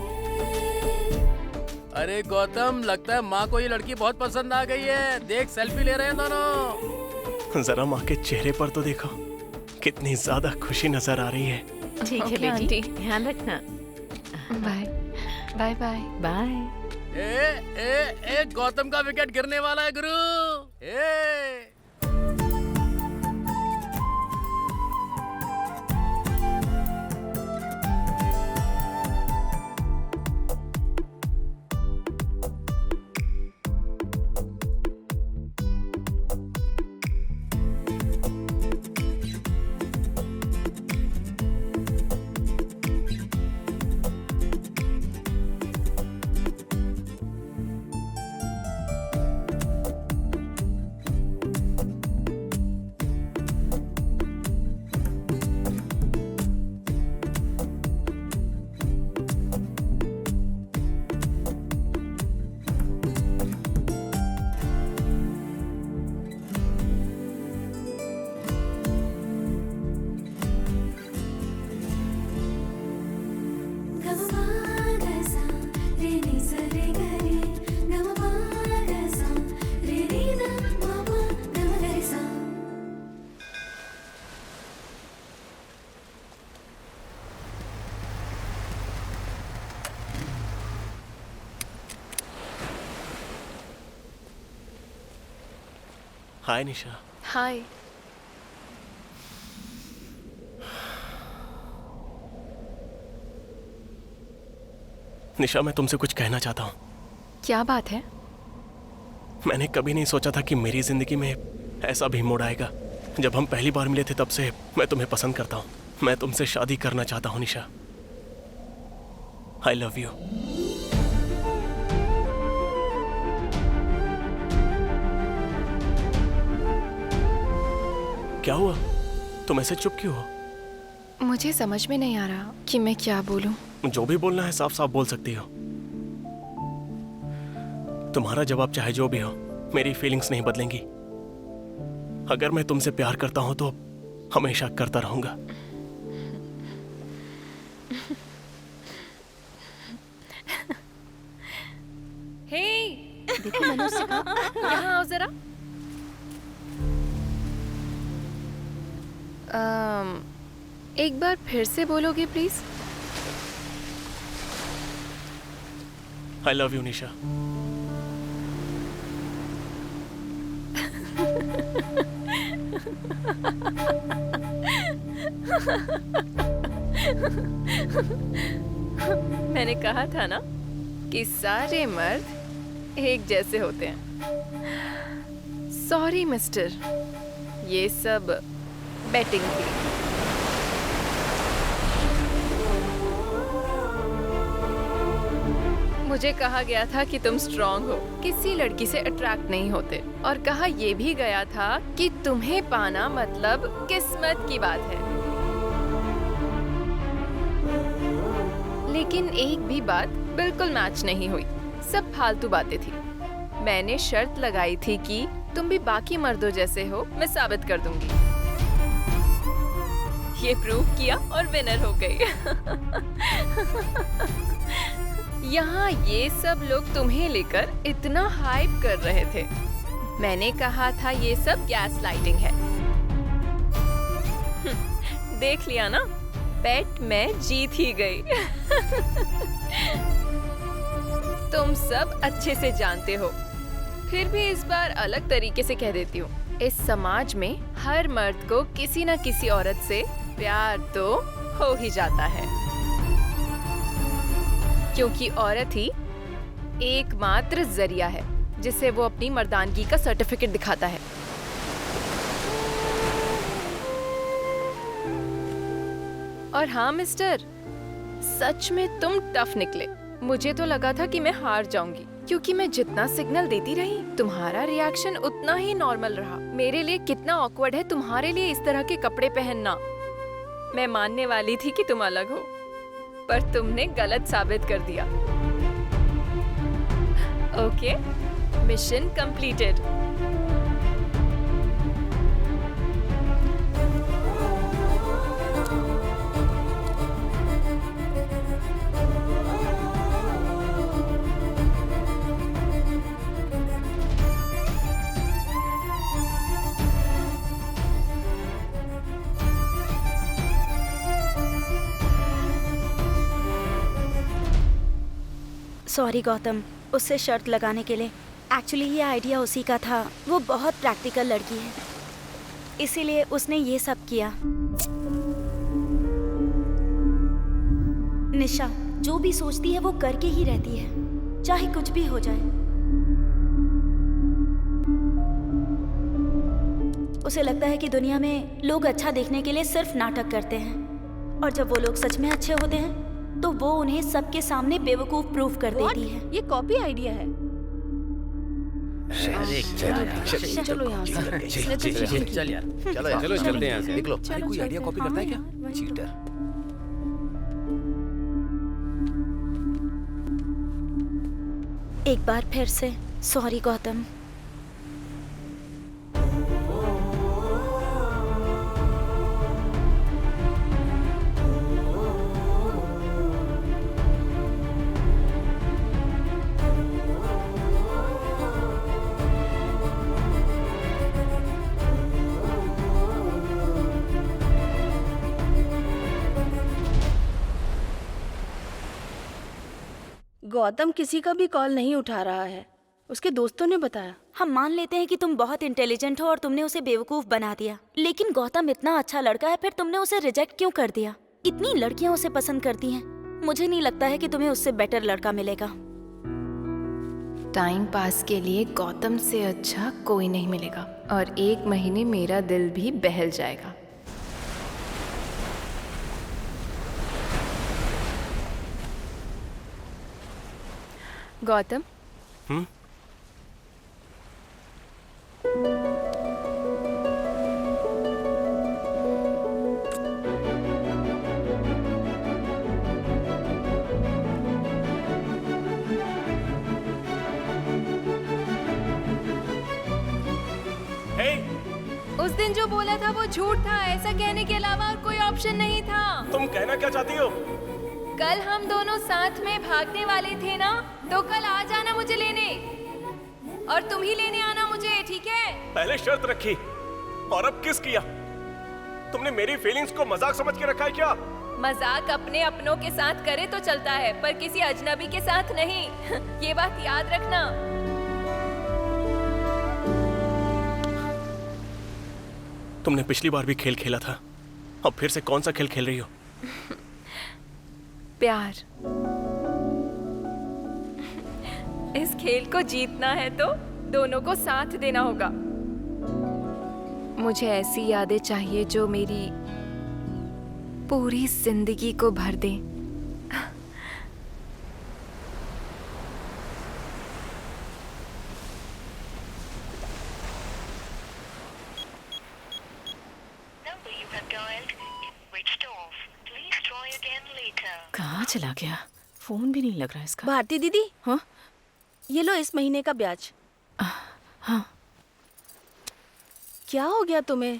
अरे गौतम, लगता है माँ को ये लड़की बहुत पसंद आ गई है। देख सेल्फी ले रहे हैं दोनों। जरा माँ के चेहरे पर तो देखो, कितनी ज्यादा खुशी नजर आ रही है। ठीक है ओके, बेटी, आंटी। ध्यान रखना। Bye bye bye. बाय। ए गौतम का विकेट गिरने वाला है गुरु। हाय निशा। हाय। निशा, मैं तुमसे कुछ कहना चाहता हूँ। क्या बात है? मैंने कभी नहीं सोचा था कि मेरी जिंदगी में ऐसा भी मोड़ आएगा। जब हम पहली बार मिले थे तब से मैं तुम्हें पसंद करता हूँ। मैं तुमसे शादी करना चाहता हूँ निशा। I love you. क्या हुआ? तुम ऐसे चुप क्यों हो? मुझे समझ में नहीं आ रहा कि मैं क्या बोलूं। जो भी बोलना है साफ साफ बोल सकती हो। तुम्हारा जवाब चाहे जो भी हो, मेरी फीलिंग्स नहीं बदलेंगी। अगर मैं तुमसे प्यार करता हूं तो हमेशा करता रहूंगा। हे, देखो मनुष्य का, यहाँ आओ जरा। एक बार फिर से बोलोगे प्लीज? आई लव यू निशा। मैंने कहा था ना कि सारे मर्द एक जैसे होते हैं। सॉरी मिस्टर, ये सब बैटिंग थी। मुझे कहा गया था कि तुम स्ट्रांग हो, किसी लड़की से अट्रैक्ट नहीं होते, और कहा यह भी गया था कि तुम्हें पाना मतलब किस्मत की बात है। लेकिन एक भी बात बिल्कुल मैच नहीं हुई, सब फालतू बातें थी। मैंने शर्त लगाई थी कि तुम भी बाकी मर्दों जैसे हो, मैं साबित कर दूंगी। ये प्रूव किया और विनर हो गई। यहाँ ये सब लोग तुम्हें लेकर इतना हाइप कर रहे थे। मैंने कहा था ये सब गैस लाइटिंग है। देख लिया ना, बेट मैं जीत ही गई। तुम सब अच्छे से जानते हो, फिर भी इस बार अलग तरीके से कह देती हूँ। इस समाज में हर मर्द को किसी न किसी औरत से प्यार तो हो ही जाता है, क्योंकि औरत ही एकमात्र जरिया है जिससे वो अपनी मर्दानगी का सर्टिफिकेट दिखाता है। और हाँ मिस्टर, सच में तुम टफ निकले। मुझे तो लगा था कि मैं हार जाऊंगी, क्योंकि मैं जितना सिग्नल देती रही तुम्हारा रिएक्शन उतना ही नॉर्मल रहा। मेरे लिए कितना ऑकवर्ड है तुम्हारे लिए इस तरह के कपड़े पहनना। मैं मानने वाली थी कि तुम अलग हो, पर तुमने गलत साबित कर दिया। Okay, mission completed. Sorry Gautam, उससे शर्त लगाने के लिए। एक्चुअली ये आइडिया उसी का था। वो बहुत प्रैक्टिकल लड़की है, इसीलिए उसने ये सब किया। निशा जो भी सोचती है वो करके ही रहती है, चाहे कुछ भी हो जाए। उसे लगता है कि दुनिया में लोग अच्छा देखने के लिए सिर्फ नाटक करते हैं, और जब वो लोग सच में अच्छे होते हैं तो वो उन्हें सबके सामने बेवकूफ प्रूफ कर देती है। ये कॉपी आइडिया है। चलो यहाँ से। चल यार, चलो चलते हैं यहाँ से। निकलो। अरे कोई आइडिया कॉपी करता है क्या? चीटर। एक बार फिर से सॉरी गौतम। गौतम किसी का भी कॉल नहीं उठा रहा है, उसके दोस्तों ने बताया। हम मान लेते हैं कि तुम बहुत इंटेलिजेंट हो और तुमने उसे बेवकूफ बना दिया, लेकिन गौतम इतना अच्छा लड़का है, फिर तुमने उसे रिजेक्ट क्यों कर दिया? इतनी लड़कियां उसे पसंद करती हैं, मुझे नहीं लगता है कि तुम्हें उससे बेटर लड़का मिलेगा। टाइम पास के लिए गौतम से अच्छा कोई नहीं मिलेगा, और 1 महीने मेरा दिल भी बहल जाएगा। गौतम, उस दिन जो बोला था वो झूठ था। ऐसा कहने के अलावा और कोई ऑप्शन नहीं था। तुम कहना क्या चाहती हो? कल हम दोनों साथ में भागने वाले थे ना, तो कल आ जाना मुझे लेने, और तुम ही लेने आना मुझे, ठीक है? पहले शर्त रखी और अब किस किया? तुमने मेरी फीलिंग्स को मजाक समझ के रखा है क्या? मजाक अपने अपनों के साथ करे तो चलता है, पर किसी अजनबी के साथ नहीं। ये बात याद रखना। तुमने पिछली बार भी खेल खेला था, अब फिर से कौन सा खेल खेल रही हो? प्यार। इस खेल को जीतना है तो दोनों को साथ देना होगा। मुझे ऐसी यादें चाहिए जो मेरी पूरी जिंदगी को भर दें। कहाँ चला गया? फोन भी नहीं लग रहा इसका। भारती दीदी, हाँ, ये लो इस महीने का ब्याज। हाँ। क्या हो गया तुम्हें?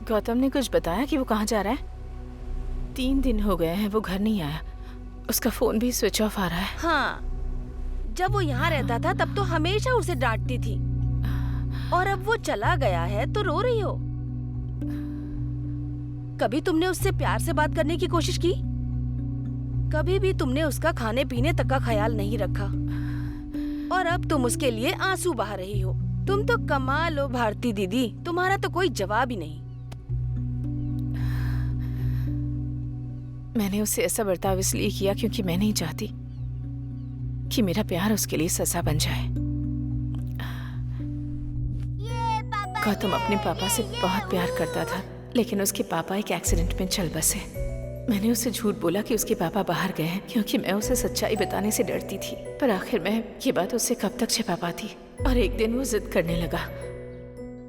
गौतम ने कुछ बताया कि वो कहाँ जा रहा है? 3 दिन हो गए हैं वो घर नहीं आया, उसका फोन भी स्विच ऑफ आ रहा है। हाँ, जब वो यहाँ रहता था तब तो हमेशा उसे डांटती थी, और अब वो चला गया है तो रो रही हो। कभी तुमने उससे प्यार से बात करने की कोशिश की? कभी भी तुमने उसका खाने पीने तक का ख्याल नहीं रखा, और अब तुम उसके लिए आंसू बहा रही हो। तुम तो कमाल हो भारती दीदी, तुम्हारा तो कोई जवाब ही नहीं। मैंने उससे ऐसा बर्ताव इसलिए किया क्योंकि मैं नहीं चाहती कि मेरा प्यार उसके लिए सजा बन जाए। गौतम अपने पापा से बहुत प्यार करता था, लेकिन उसके पापा एक एक्सीडेंट में चल बसे। मैंने उसे झूठ बोला कि उसके पापा बाहर गए हैं क्योंकि मैं उसे सच्चाई बताने से डरती थी। पर आखिर मैं ये बात उससे कब तक छिपा पाती। और एक दिन वो जिद करने लगा।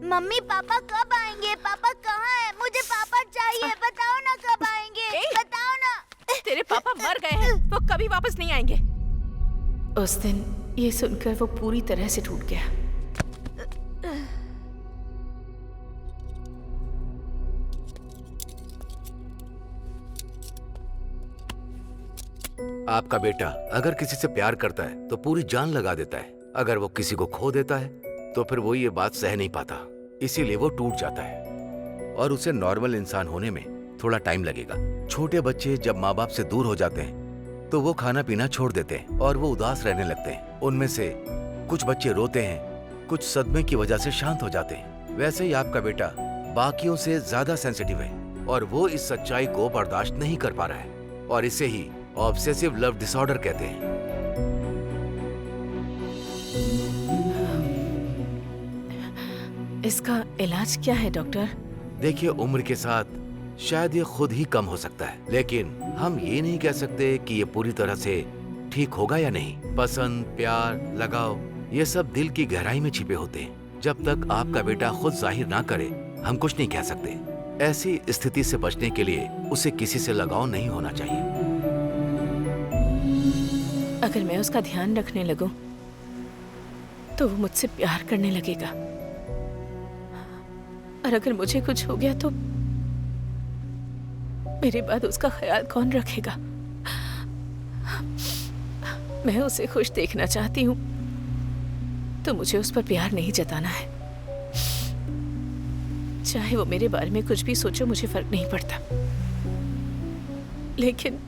मम्मी पापा कब आएंगे? पापा कहाँ है? मुझे पापा चाहिए, बताओ ना कब आएंगे, बताओ ना। तेरे पापा मर गए हैं, वो कभी वापस नहीं आएंगे। उस दिन ये सुनकर वो पूरी तरह से टूट गया। आपका बेटा अगर किसी से प्यार करता है तो पूरी जान लगा देता है। अगर वो किसी को खो देता है तो फिर वो ये बात सह नहीं पाता, इसीलिए वो टूट जाता है और उसे नॉर्मल इंसान होने में थोड़ा टाइम लगेगा। छोटे बच्चे जब माँ बाप से दूर हो जाते हैं तो वो खाना पीना छोड़ देते हैं और वो उदास रहने लगते हैं। उनमें से कुछ बच्चे रोते हैं, कुछ सदमे की वजह से शांत हो जाते हैं। वैसे ही आपका बेटा बाकियों से ज्यादा सेंसिटिव है और वो इस सच्चाई को बर्दाश्त नहीं कर पा रहा है और इसे ही ऑब्सेसिव लव डिसऑर्डर कहते हैं। इसका इलाज क्या है डॉक्टर? देखिए, उम्र के साथ शायद ये खुद ही कम हो सकता है, लेकिन हम ये नहीं कह सकते कि ये पूरी तरह से ठीक होगा या नहीं। पसंद, प्यार, लगाव ये सब दिल की गहराई में छिपे होते हैं। जब तक आपका बेटा खुद जाहिर ना करे हम कुछ नहीं कह सकते। ऐसी स्थिति से बचने के लिए उसे किसी से लगाव नहीं होना चाहिए। अगर मैं उसका ध्यान रखने लगूं तो वो मुझसे प्यार करने लगेगा, और अगर मुझे कुछ हो गया तो मेरे बाद उसका ख्याल कौन रखेगा? मैं उसे खुश देखना चाहती हूँ तो मुझे उस पर प्यार नहीं जताना है। चाहे वो मेरे बारे में कुछ भी सोचो, मुझे फर्क नहीं पड़ता, लेकिन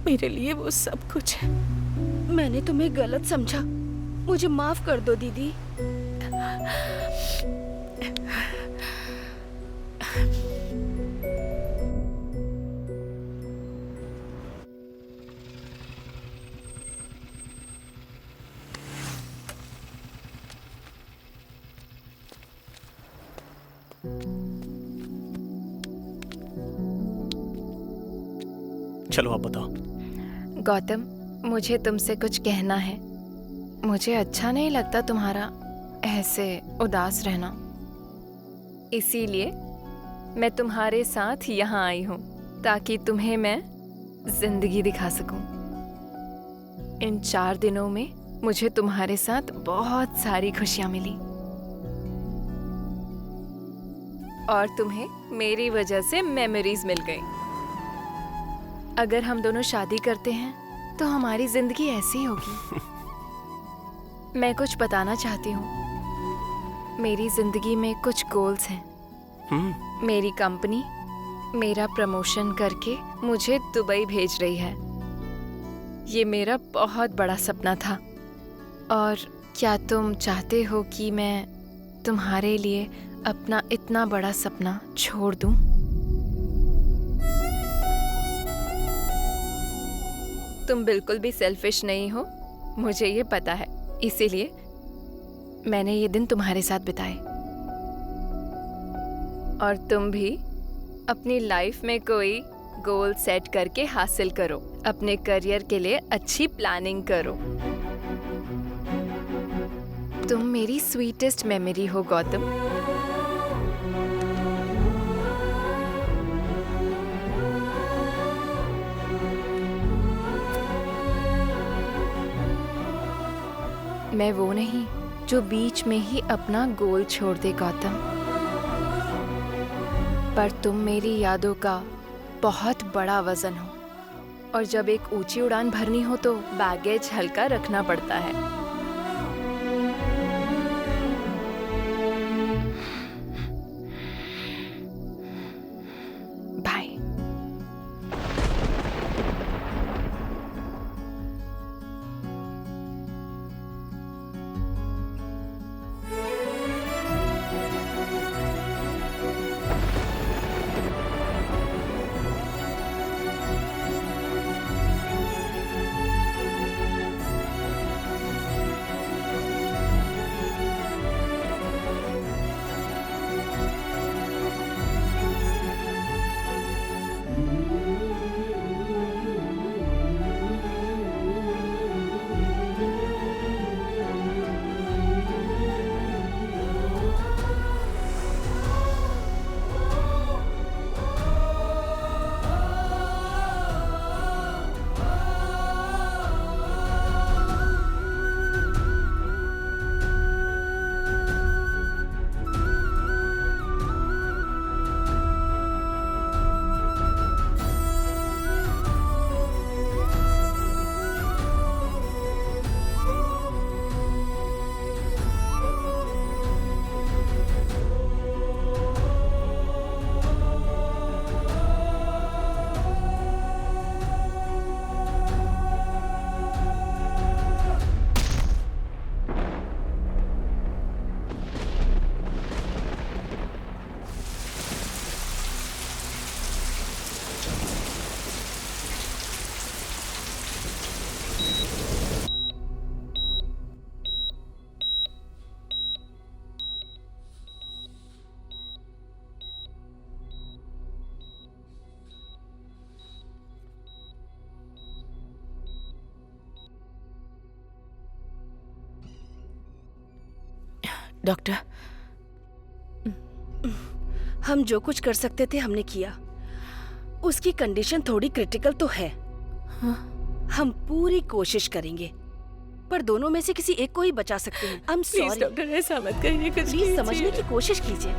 मेरे लिए वो सब कुछ है। मैंने तुम्हें गलत समझा, मुझे माफ कर दो दीदी। चलो आप बताओ। गौतम, मुझे तुमसे कुछ कहना है। मुझे अच्छा नहीं लगता तुम्हारा ऐसे उदास रहना, इसीलिए मैं तुम्हारे साथ यहाँ आई हूँ ताकि तुम्हें मैं जिंदगी दिखा सकूं। इन 4 दिनों में मुझे तुम्हारे साथ बहुत सारी खुशियाँ मिली और तुम्हें मेरी वजह से मेमोरीज मिल गई। अगर हम दोनों शादी करते हैं तो हमारी जिंदगी ऐसी होगी। मैं कुछ बताना चाहती हूँ। मेरी जिंदगी में कुछ गोल्स हैं। मेरी कंपनी मेरा प्रमोशन करके मुझे दुबई भेज रही है। ये मेरा बहुत बड़ा सपना था, और क्या तुम चाहते हो कि मैं तुम्हारे लिए अपना इतना बड़ा सपना छोड़ दूं? तुम बिल्कुल भी सेल्फिश नहीं हो, मुझे ये पता है, इसीलिए मैंने ये दिन तुम्हारे साथ बिताए। और तुम भी अपनी लाइफ में कोई गोल सेट करके हासिल करो। अपने करियर के लिए अच्छी प्लानिंग करो। तुम मेरी स्वीटेस्ट मेमोरी हो गौतम। मैं वो नहीं जो बीच में ही अपना गोल छोड़ दे गौतम, पर तुम मेरी यादों का बहुत बड़ा वजन हो, और जब एक ऊंची उड़ान भरनी हो तो बैगेज हल्का रखना पड़ता है। बाय। डॉक्टर, हम जो कुछ कर सकते थे हमने किया। उसकी कंडीशन थोड़ी क्रिटिकल तो है। हम पूरी कोशिश करेंगे, पर दोनों में से किसी एक को ही बचा सकते हैं। आई एम सॉरी डॉक्टर, ऐसा मत करिए, कुछ प्लीज समझने की कोशिश कीजिए।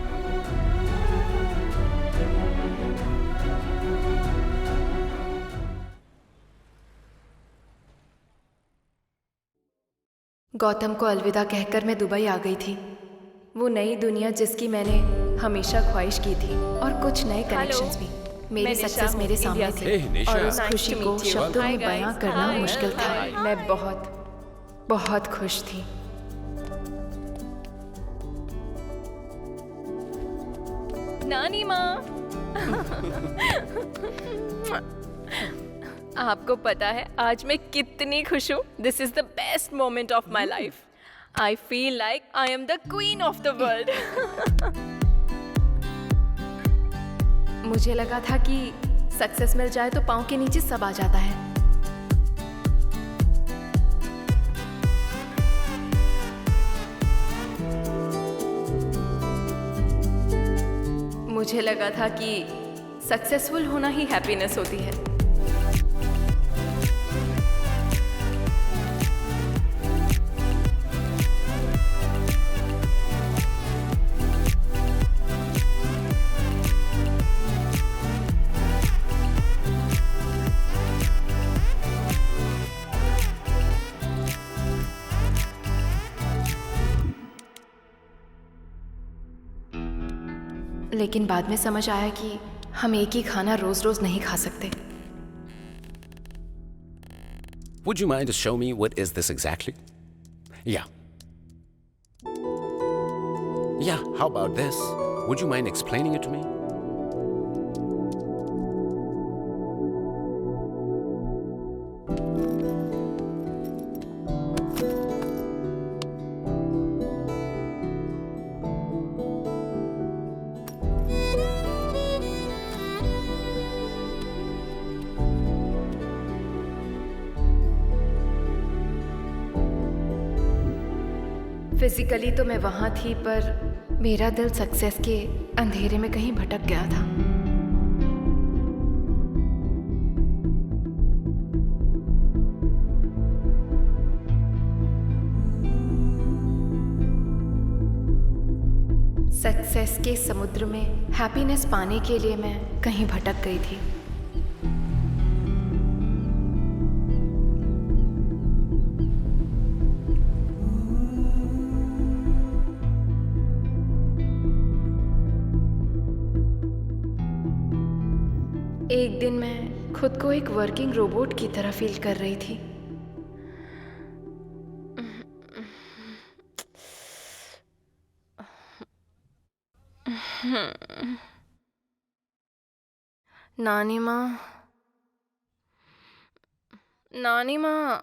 गौतम को अलविदा कहकर मैं दुबई आ गई थी। वो नई दुनिया जिसकी मैंने हमेशा ख्वाहिश की थी, और कुछ नए कनेक्शंस भी। मेरी सक्सेस मेरे सामने थी, निशा। और उस खुशी को शब्दों में बयां करना मुश्किल था। मैं बहुत बहुत खुश थी। नानी माँ, आपको पता है आज मैं कितनी खुश हूँ। This is the best moment of my life. I feel like I am the queen of the world. मुझे लगा था कि सक्सेस मिल जाए तो पाँव के नीचे सब आ जाता है। मुझे लगा था कि सक्सेसफुल होना ही हैप्पीनेस होती है। लेकिन बाद में समझ आया कि हम एक ही खाना रोज रोज नहीं खा सकते। Would you mind to show me what is this exactly? Yeah. Yeah, how about this? Would you mind explaining it to me? Physically तो मैं वहाँ थी, पर मेरा दिल सक्सेस के अंधेरे में कहीं भटक गया था। सक्सेस के समुद्र में हैप्पीनेस पाने के लिए मैं कहीं भटक गई थी। एक दिन मैं खुद को एक वर्किंग रोबोट की तरह फील कर रही थी। नानी माँ, नानी माँ,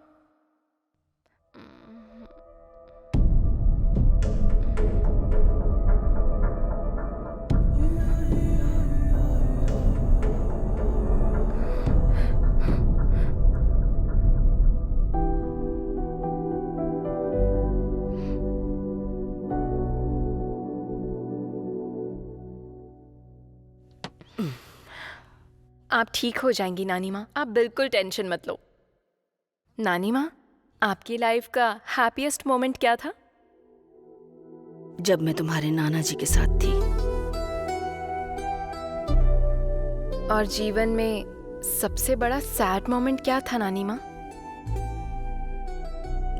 आप ठीक हो जाएंगी नानी माँ, आप बिल्कुल टेंशन मत लो। नानी माँ, आपकी लाइफ का हैप्पीएस्ट मोमेंट क्या था? जब मैं तुम्हारे नाना जी के साथ थी। और जीवन में सबसे बड़ा सैड मोमेंट क्या था नानी माँ?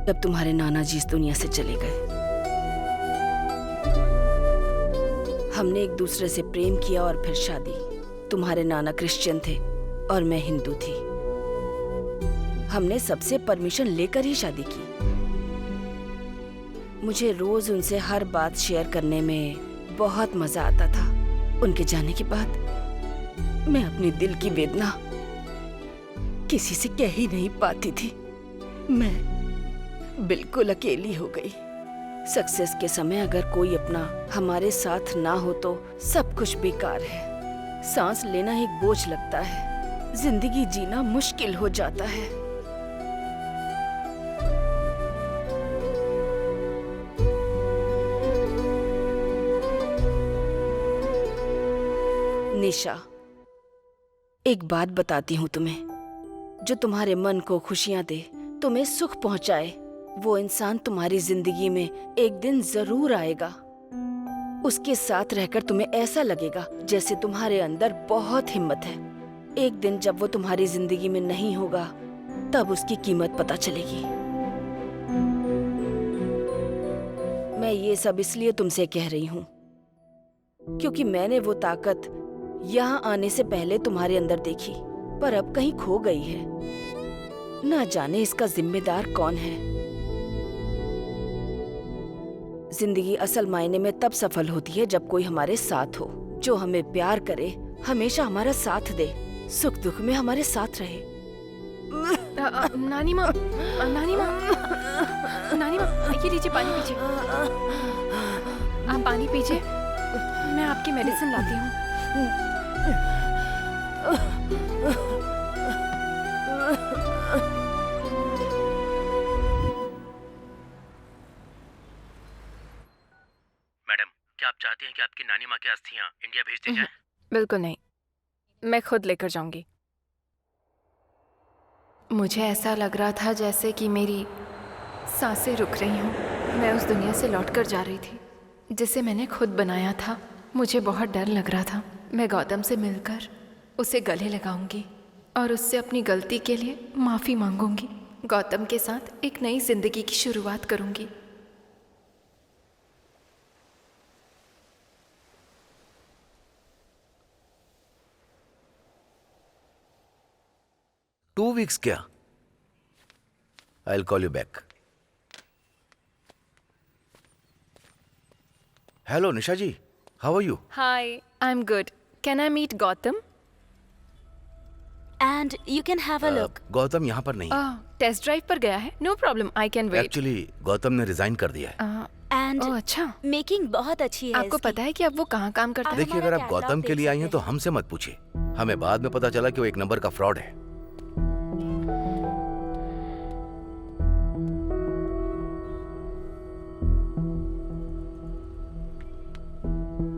जब तुम्हारे नाना जी इस दुनिया से चले गए। हमने एक दूसरे से प्रेम किया और फिर शादी। तुम्हारे नाना क्रिश्चियन थे और मैं हिंदू थी। हमने सबसे परमिशन लेकर ही शादी की। मुझे रोज उनसे हर बात शेयर करने में बहुत मजा आता था। उनके जाने के बाद मैं अपनी दिल की वेदना किसी से कह ही नहीं पाती थी। मैं बिल्कुल अकेली हो गई। सक्सेस के समय अगर कोई अपना हमारे साथ ना हो तो सब कुछ बेकार है। सांस लेना एक बोझ लगता है। जिंदगी जीना मुश्किल हो जाता है। निशा, एक बात बताती हूँ तुम्हें, जो तुम्हारे मन को खुशियाँ दे, तुम्हें सुख पहुँचाए, वो इंसान तुम्हारी जिंदगी में एक दिन जरूर आएगा। उसके साथ रहकर तुम्हें ऐसा लगेगा जैसे तुम्हारे अंदर बहुत हिम्मत है। एक दिन जब वो तुम्हारी जिंदगी में नहीं होगा, तब उसकी कीमत पता चलेगी। मैं ये सब इसलिए तुमसे कह रही हूँ क्योंकि मैंने वो ताकत यहाँ आने से पहले तुम्हारे अंदर देखी, पर अब कहीं खो गई है। ना जाने इसका जिम्मेदार कौन है। जिंदगी असल मायने में तब सफल होती है जब कोई हमारे साथ हो, जो हमें प्यार करे, हमेशा हमारा साथ दे, सुख दुख में हमारे साथ रहे। नानी माँ, नानी माँ, नानी माँ, ये लीजिए पानी पीजिए। आप पानी पीजिए, मैं आपकी मेडिसिन लाती हूँ। मैडम, क्या आप चाहती हैं कि आपकी नानी माँ की अस्थियाँ इंडिया भेज दी जाएं? बिल्कुल नहीं, मैं खुद लेकर जाऊंगी। मुझे ऐसा लग रहा था जैसे कि मेरी सांसें रुक रही हूँ। मैं उस दुनिया से लौट कर जा रही थी जिसे मैंने खुद बनाया था। मुझे बहुत डर लग रहा था। मैं गौतम से मिलकर उसे गले लगाऊंगी और उससे अपनी गलती के लिए माफ़ी मांगूंगी। गौतम के साथ एक नई जिंदगी की शुरुआत करूंगी। टू वीक्स क्या? I will call you back. Hello Nisha ji, how are you? Hi, I am good. Can I meet Gautam? And you can have a look. Gautam यहाँ पर नहीं है। टेस्ट ड्राइव पर गया है। No problem, I can wait. Actually Gautam ने resign कर दिया है। एंड अच्छा, मेकिंग बहुत अच्छी है आपको इसकी। पता है कि अब वो कहाँ काम करता है? देखिए, अगर आप गौतम के लिए आई हैं तो हमसे मत पूछिए। हमें बाद में पता चला कि वो एक नंबर का फ्रॉड है।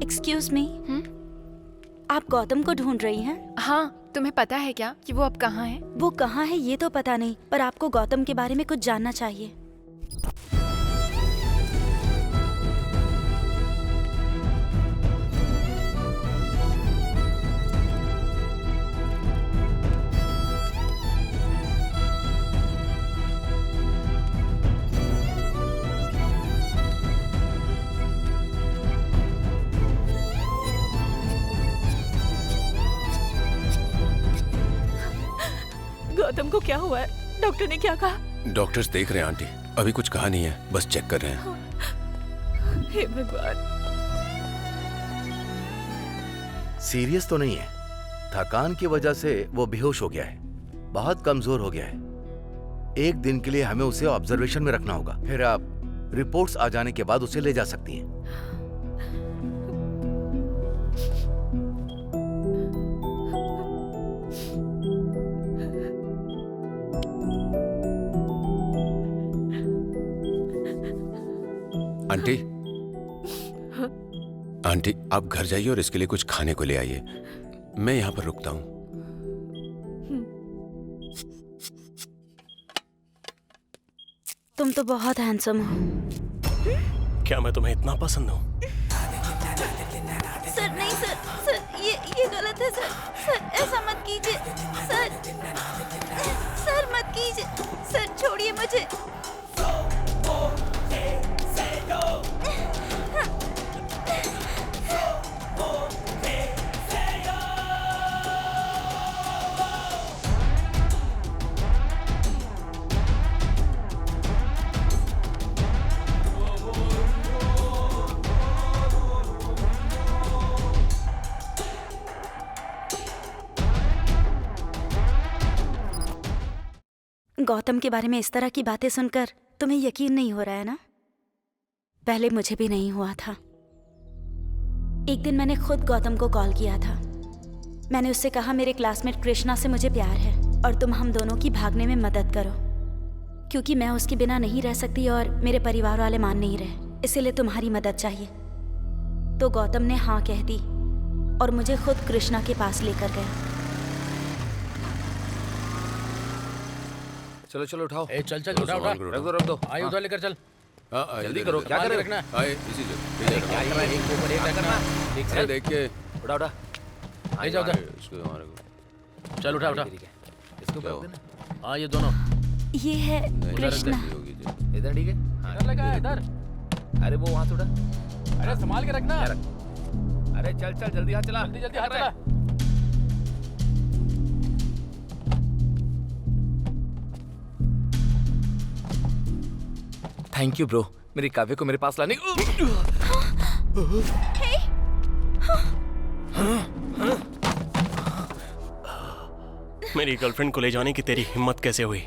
एक्सक्यूज मी, आप गौतम को ढूंढ रही हैं? हाँ, तुम्हें पता है क्या कि वो अब कहाँ है? वो कहाँ है ये तो पता नहीं, पर आपको गौतम के बारे में कुछ जानना चाहिए। गौतम को क्या हुआ है? डॉक्टर ने क्या कहा? डॉक्टर्स देख रहे हैं आंटी, अभी कुछ कहा नहीं है, बस चेक कर रहे हैं। हे भगवान। सीरियस तो नहीं है। थकान की वजह से वो बेहोश हो गया है, बहुत कमजोर हो गया है। एक दिन के लिए हमें उसे ऑब्जर्वेशन में रखना होगा, फिर आप रिपोर्ट्स आ जाने के बाद उसे ले जा सकती हैं। आंटी, आंटी आप घर जाइए और इसके लिए कुछ खाने को ले आइए। मैं यहाँ पर रुकता हूँ। तुम तो बहुत हैंडसम हो। क्या मैं तुम्हें इतना पसंद हूँ? सर नहीं सर, सर ये गलत है सर। सर ऐसा मत कीजिए सर। सर मत कीजिए सर, छोड़िए मुझे। गौतम के बारे में इस तरह की बातें सुनकर तुम्हें यकीन नहीं हो रहा है ना? पहले मुझे भी नहीं हुआ था। एक दिन मैंने खुद गौतम को कॉल किया था। मैंने उससे कहा मेरे क्लासमेट कृष्णा से मुझे प्यार है और तुम हम दोनों की भागने में मदद करो, क्योंकि मैं उसके बिना नहीं रह सकती और मेरे परिवार वाले मान नहीं रहे, इसीलिए तुम्हारी मदद चाहिए। तो गौतम ने हाँ कह दी और मुझे खुद कृष्णा के पास लेकर गया। चलो चलो उठाओ। ए चल चल उठा उठा। रख दो। आई उधर लेकर चल। जल्दी करो, क्या कर रहे हो? रखना। आए इसी से क्या कर रहा है? एक के ऊपर एक रखना। एक से देख के उठा उठा। ले जाओ उधर। इसको हमारे को चल उठा उठा। ठीक है, इसके ऊपर रख देना। हाँ ये दोनों। ये है कृष्णा। होगी जी। इधर ठीक है। हाँ, इधर लगा है, इधर। अरे वो वहाँ थोड़ा। अरे संभाल के रखना। अरे चल चल जल्दी हाथ चला। जल्दी जल्दी हाथ चला। थैंक यू ब्रो, मेरी काव्य को मेरे पास लाने। मेरी गर्लफ्रेंड को ले जाने की तेरी हिम्मत कैसे हुई?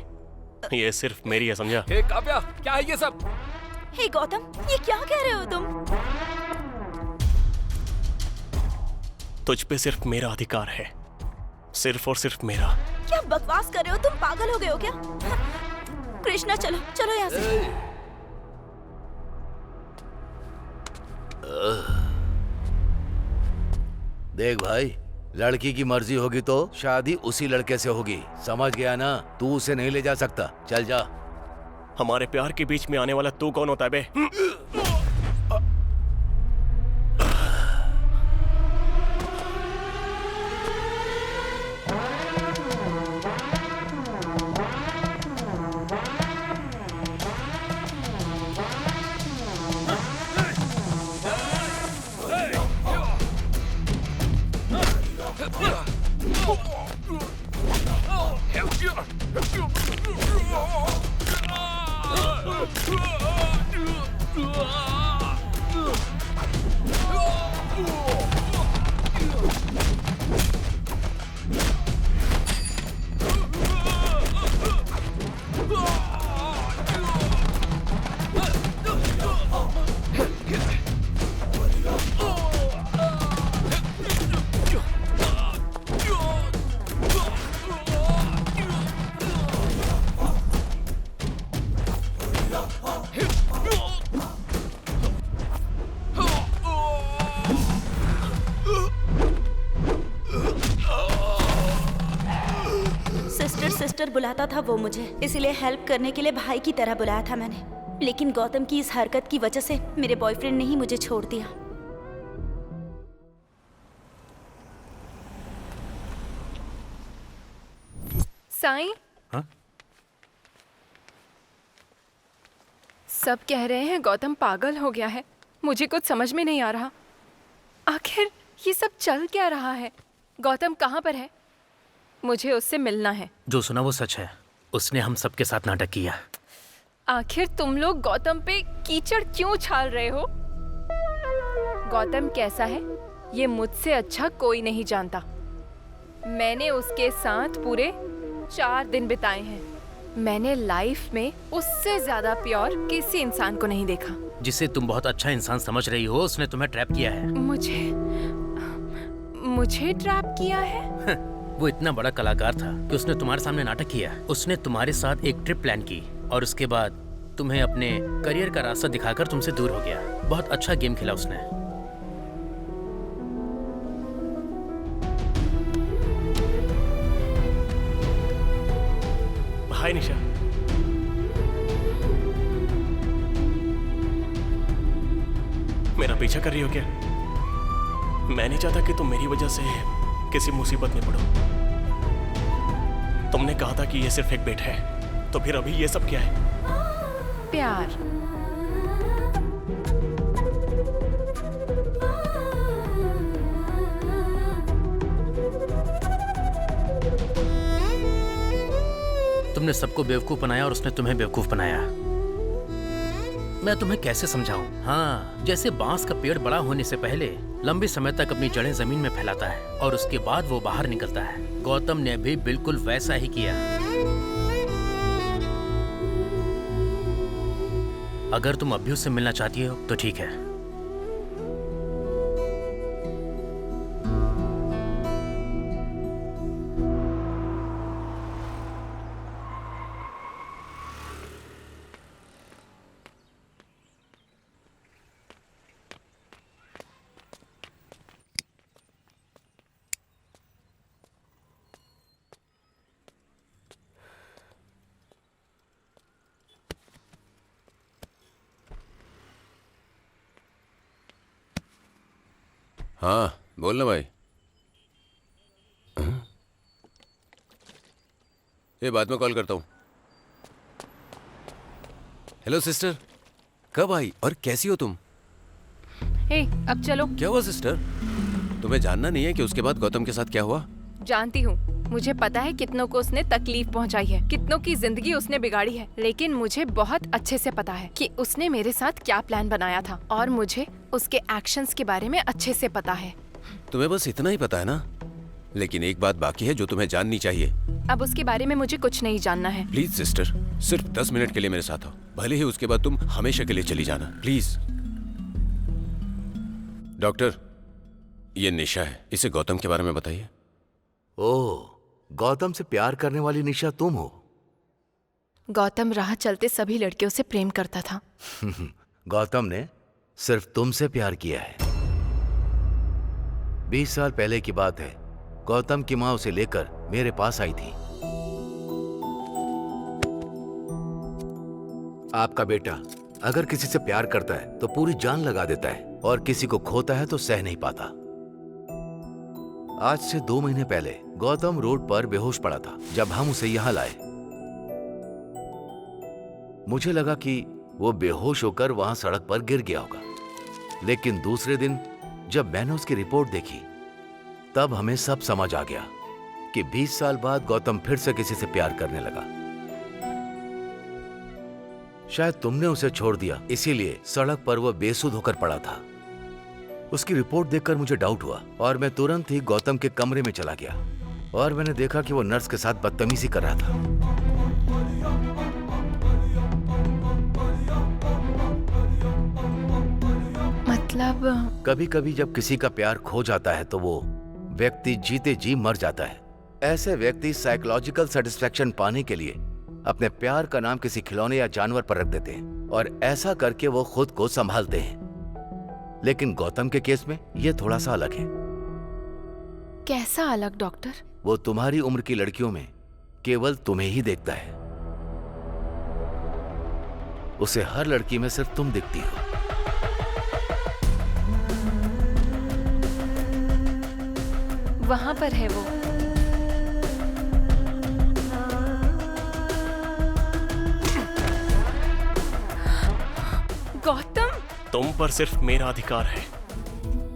ये सिर्फ मेरी है, समझा? हे काव्या, क्या है ये सब? हे गौतम, ये क्या कह रहे हो तुम? तुझ पे सिर्फ मेरा अधिकार है, सिर्फ और सिर्फ मेरा। क्या बकवास कर रहे हो तुम? पागल हो गए हो क्या? कृष्णा चलो चलो यहाँ से। देख भाई, लड़की की मर्जी होगी तो शादी उसी लड़के से होगी, समझ गया ना? तू उसे नहीं ले जा सकता, चल जा। हमारे प्यार के बीच में आने वाला तू कौन होता है बे? सिस्टर बुलाता था वो मुझे, इसीलिए हेल्प करने के लिए भाई की तरह बुलाया था मैंने। लेकिन गौतम की इस हरकत की वजह से मेरे बॉयफ्रेंड ने ही मुझे छोड़ दिया। साईं, हाँ? सब कह रहे हैं गौतम पागल हो गया है। मुझे कुछ समझ में नहीं आ रहा। आखिर ये सब चल क्या रहा है? गौतम कहाँ पर है? मुझे उससे मिलना है। जो सुना वो सच है। उसने हम सबके साथ नाटक किया। आखिर तुम लोग गौतम पे कीचड़ क्यों उछाल रहे हो? गौतम कैसा है ये मुझसे अच्छा कोई नहीं जानता। मैंने उसके साथ पूरे 4 दिन बिताए हैं। मैंने लाइफ में उससे ज्यादा प्योर किसी इंसान को नहीं देखा। जिसे तुम बहुत अच्छा इंसान समझ रही हो, उसने तुम्हें ट्रैप किया है। मुझे ट्रैप किया है? वो इतना बड़ा कलाकार था कि उसने तुम्हारे सामने नाटक किया। उसने तुम्हारे साथ एक ट्रिप प्लान की और उसके बाद तुम्हें अपने करियर का रास्ता दिखाकर तुमसे दूर हो गया। बहुत अच्छा गेम खेला उसने। हाय निशा, मेरा पीछा कर रही हो क्या? मैं नहीं चाहता कि तुम मेरी वजह से किसी मुसीबत में पड़ो। तुमने कहा था कि ये सिर्फ एक बेट है, तो फिर अभी ये सब क्या है? प्यार। तुमने सबको बेवकूफ बनाया और उसने तुम्हें बेवकूफ बनाया। मैं तुम्हें कैसे समझाऊं? हाँ, जैसे बांस का पेड़ बड़ा होने से पहले लंबे समय तक अपनी जड़ें जमीन में फैलाता है और उसके बाद वो बाहर निकलता है। गौतम ने भी बिल्कुल वैसा ही किया। अगर तुम अभी उससे मिलना चाहती हो तो ठीक है। हाँ बोल ना भाई। हाँ? ये बाद में कॉल करता हूँ। हेलो सिस्टर, कब आई और कैसी हो तुम? हे, अब चलो। क्या हुआ सिस्टर? तुम्हें जानना नहीं है कि उसके बाद गौतम के साथ क्या हुआ? जानती हूँ, मुझे पता है कितनों को उसने तकलीफ पहुँचाई है, कितनों की जिंदगी उसने बिगाड़ी है, लेकिन मुझे बहुत अच्छे से पता है कि उसने मेरे साथ क्या प्लान बनाया था और मुझे उसके एक्शंस के बारे में अच्छे से पता है। तुम्हें बस इतना ही पता है ना? लेकिन एक बात बाकी है जो तुम्हें जाननी चाहिए। अब उसके बारे में मुझे कुछ नहीं जानना है। प्लीज सिस्टर, सिर्फ 10 मिनट के लिए मेरे साथ आओ, भले ही उसके बाद तुम हमेशा के लिए चली जाना, प्लीज। डॉक्टर, ये निशा है, इसे गौतम के बारे में बताइए। ओह, गौतम से प्यार करने वाली निशा तुम हो? गौतम राह चलते सभी लड़कियों से प्रेम करता था। गौतम ने सिर्फ तुमसे प्यार किया है। 20 साल पहले की बात है, गौतम की मां उसे लेकर मेरे पास आई थी। आपका बेटा अगर किसी से प्यार करता है तो पूरी जान लगा देता है और किसी को खोता है तो सह नहीं पाता। आज से 2 महीने पहले गौतम रोड पर बेहोश पड़ा था जब हम उसे यहां लाए। मुझे लगा कि वो बेहोश होकर वहां सड़क पर गिर गया होगा, लेकिन दूसरे दिन जब मैंने उसकी रिपोर्ट देखी तब हमें सब समझ आ गया कि 20 साल बाद गौतम फिर से किसी से प्यार करने लगा। शायद तुमने उसे छोड़ दिया, इसीलिए सड़क पर वो बेसुध होकर पड़ा था। उसकी रिपोर्ट देखकर मुझे डाउट हुआ और मैं तुरंत ही गौतम के कमरे में चला गया और मैंने देखा कि वो नर्स के साथ बदतमीजी कर रहा था। मतलब कभी कभी जब किसी का प्यार खो जाता है तो वो व्यक्ति जीते जी मर जाता है। ऐसे व्यक्ति साइकोलॉजिकल सेटिस्फैक्शन पाने के लिए अपने प्यार का नाम किसी खिलौने या जानवर पर रख देते हैं और ऐसा करके वो खुद को संभालते हैं। लेकिन गौतम के केस में ये थोड़ा सा अलग है। कैसा अलग डॉक्टर? वो तुम्हारी उम्र की लड़कियों में केवल तुम्हें ही देखता है। उसे हर लड़की में सिर्फ तुम दिखती हो। वहां पर है वो। गौतम, तुम पर सिर्फ मेरा अधिकार है,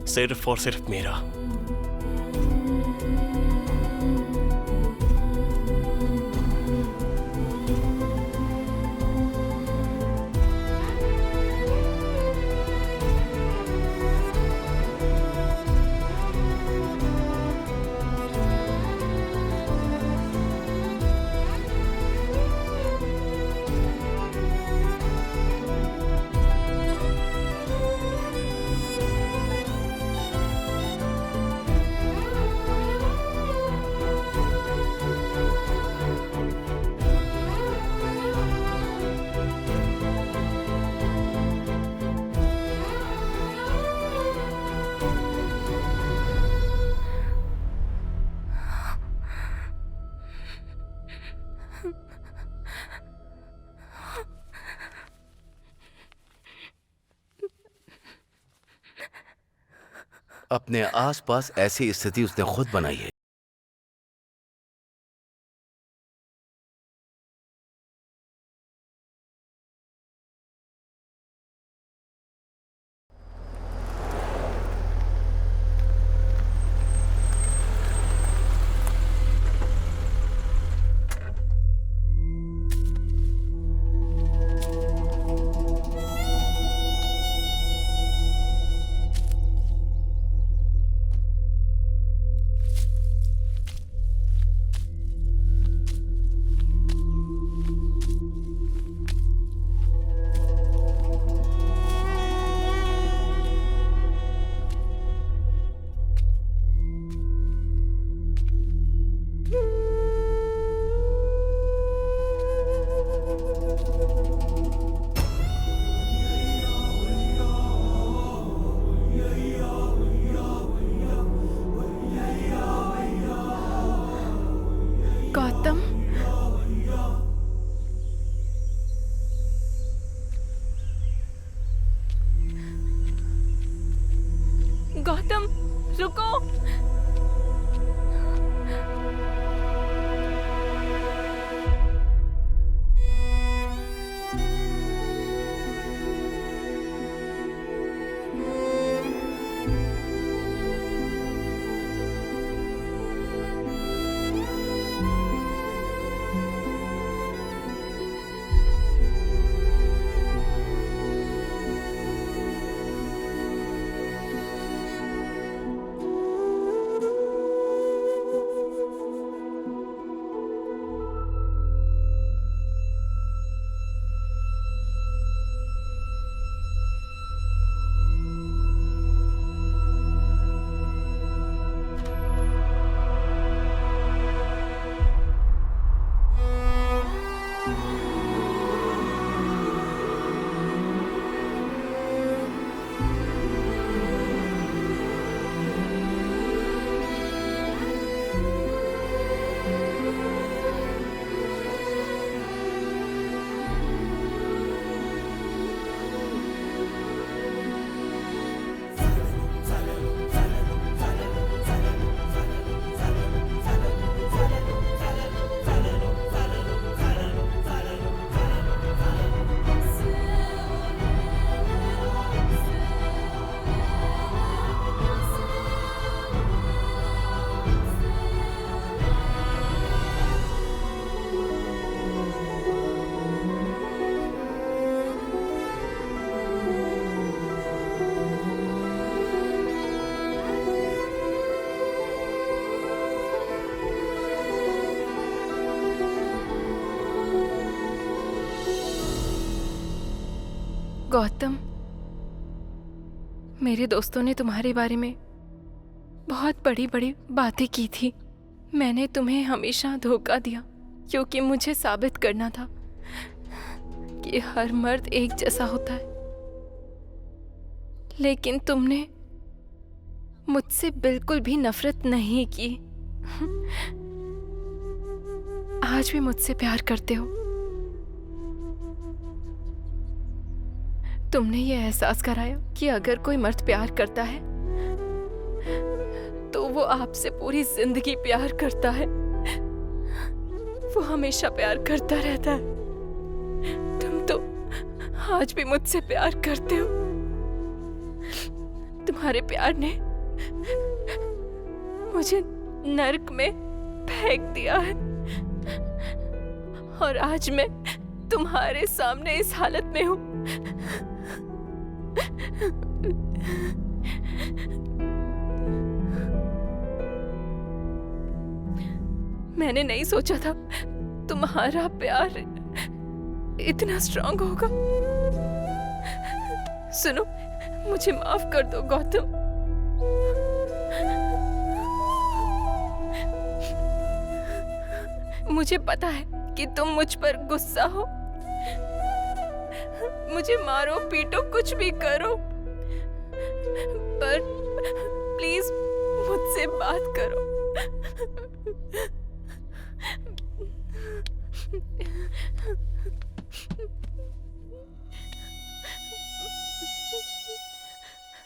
सिर्फ और सिर्फ मेरा। अपने आसपास ऐसी स्थिति उसने खुद बनाई है। रुको। गौतम, मेरे दोस्तों ने तुम्हारे बारे में बहुत बड़ी बड़ी बातें की थी। मैंने तुम्हें हमेशा धोखा दिया क्योंकि मुझे साबित करना था कि हर मर्द एक जैसा होता है। लेकिन तुमने मुझसे बिल्कुल भी नफरत नहीं की। आज भी मुझसे प्यार करते हो। तुमने ये एहसास कराया कि अगर कोई मर्द प्यार करता है तो वो आपसे पूरी जिंदगी प्यार करता है। वो हमेशा प्यार करता रहता है। तुम तो आज भी मुझसे प्यार करते हो। तुम्हारे प्यार ने मुझे नर्क में फेंक दिया है और आज मैं तुम्हारे सामने इस हालत में हूं। मैंने नहीं सोचा था तुम्हारा प्यार इतना स्ट्रांग होगा। सुनो, मुझे माफ कर दो गौतम। मुझे पता है कि तुम मुझ पर गुस्सा हो। मुझे मारो पीटो कुछ भी करो, पर प्लीज मुझसे बात करो।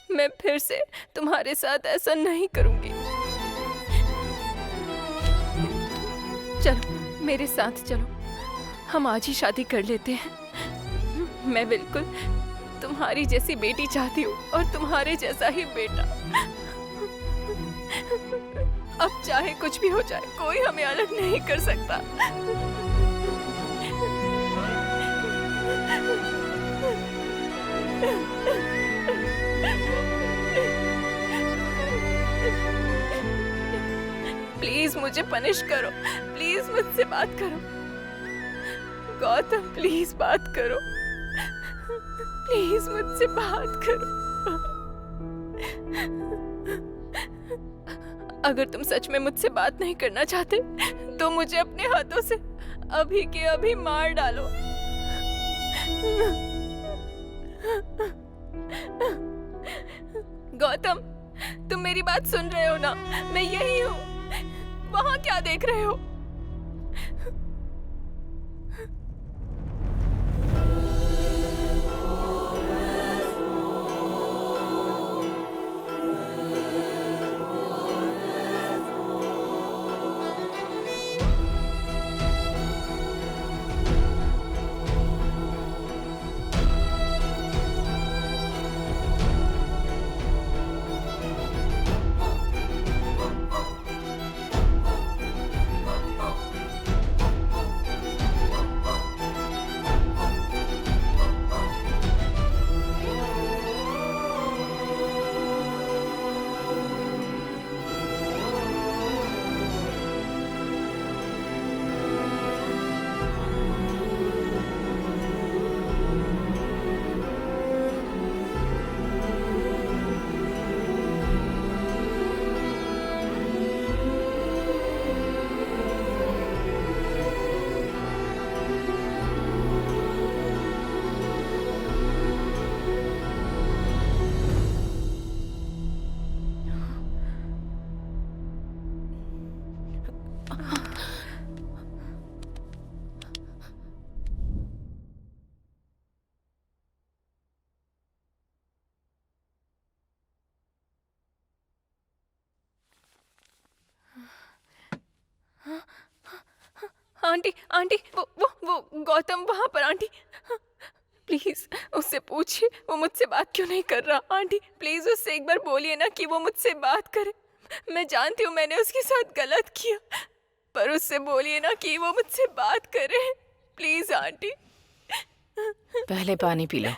मैं फिर से तुम्हारे साथ ऐसा नहीं करूंगी। चलो मेरे साथ चलो, हम आज ही शादी कर लेते हैं। मैं बिल्कुल तुम्हारी जैसी बेटी चाहती हूँ और तुम्हारे जैसा ही बेटा। अब चाहे कुछ भी हो जाए, कोई हमें अलग नहीं कर सकता। प्लीज मुझे पनिश करो, प्लीज मुझसे बात करो गौतम, प्लीज बात करो, प्लीज मुझसे बात करो। अगर तुम सच में मुझसे बात नहीं करना चाहते तो मुझे अपने हाथों से अभी के अभी मार डालो। गौतम, तुम मेरी बात सुन रहे हो ना? मैं यही हूँ। वहां क्या देख रहे हो? आंटी आंटी वो गौतम वहाँ पर आंटी। प्लीज उससे पूछिए वो मुझसे बात क्यों नहीं कर रहा। आंटी प्लीज उससे एक बार बोलिए ना कि वो मुझसे बात करे। मैं जानती हूँ मैंने उसके साथ गलत किया, पर उससे बोलिए ना कि वो मुझसे बात करे प्लीज आंटी। पहले पानी पी लो।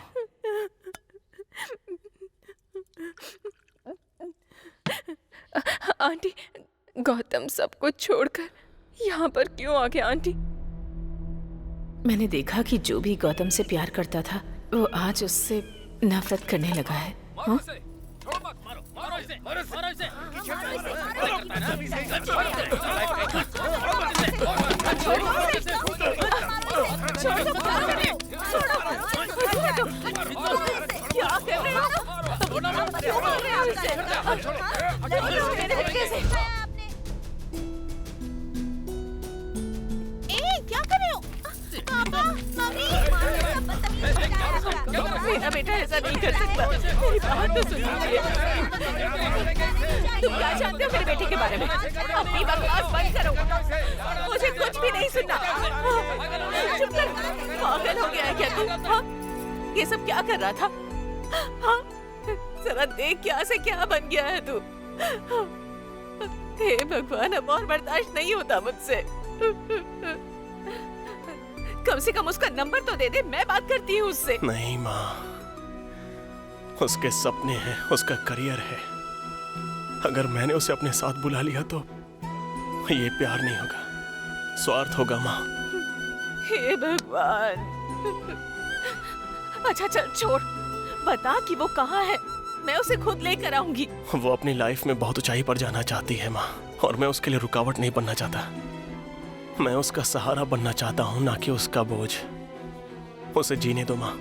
आंटी गौतम सब कुछ छोड़कर यहाँ पर क्यों आ गया आंटी? मैंने देखा कि जो भी गौतम से प्यार करता था वो आज उससे नफरत करने लगा है। हाँ? क्या कर रहे हो? पापा, मम्मी, मेरा बेटा ऐसा नहीं कर सकता। मेरी बात तो सुनिए। तुम क्या जानते हो मेरे बेटे के बारे में? अपनी बकवास बंद करो, मुझे कुछ भी नहीं सुनना। चुप कर, पागल हो गया है क्या तू? हाँ? ये सब क्या कर रहा था? हाँ? जरा देख क्या से क्या बन गया है तू। हे भगवान, अब और बर्दाश्त नहीं होता मुझसे। कम से कम उसका नंबर तो दे दे, मैं बात करती हूँ उससे। नहीं माँ, उसके सपने हैं, उसका करियर है। अगर मैंने उसे अपने साथ बुला लिया तो ये प्यार नहीं होगा, स्वार्थ होगा माँ। हे भगवान। अच्छा चल छोड़, बता कि वो कहाँ है, मैं उसे खुद लेकर आऊंगी। वो अपनी लाइफ में बहुत ऊंचाई पर जाना चाहती है माँ, और मैं उसके लिए रुकावट नहीं बनना चाहता। मैं उसका सहारा बनना चाहता हूँ, ना कि उसका बोझ। उसे जीने दो माँ।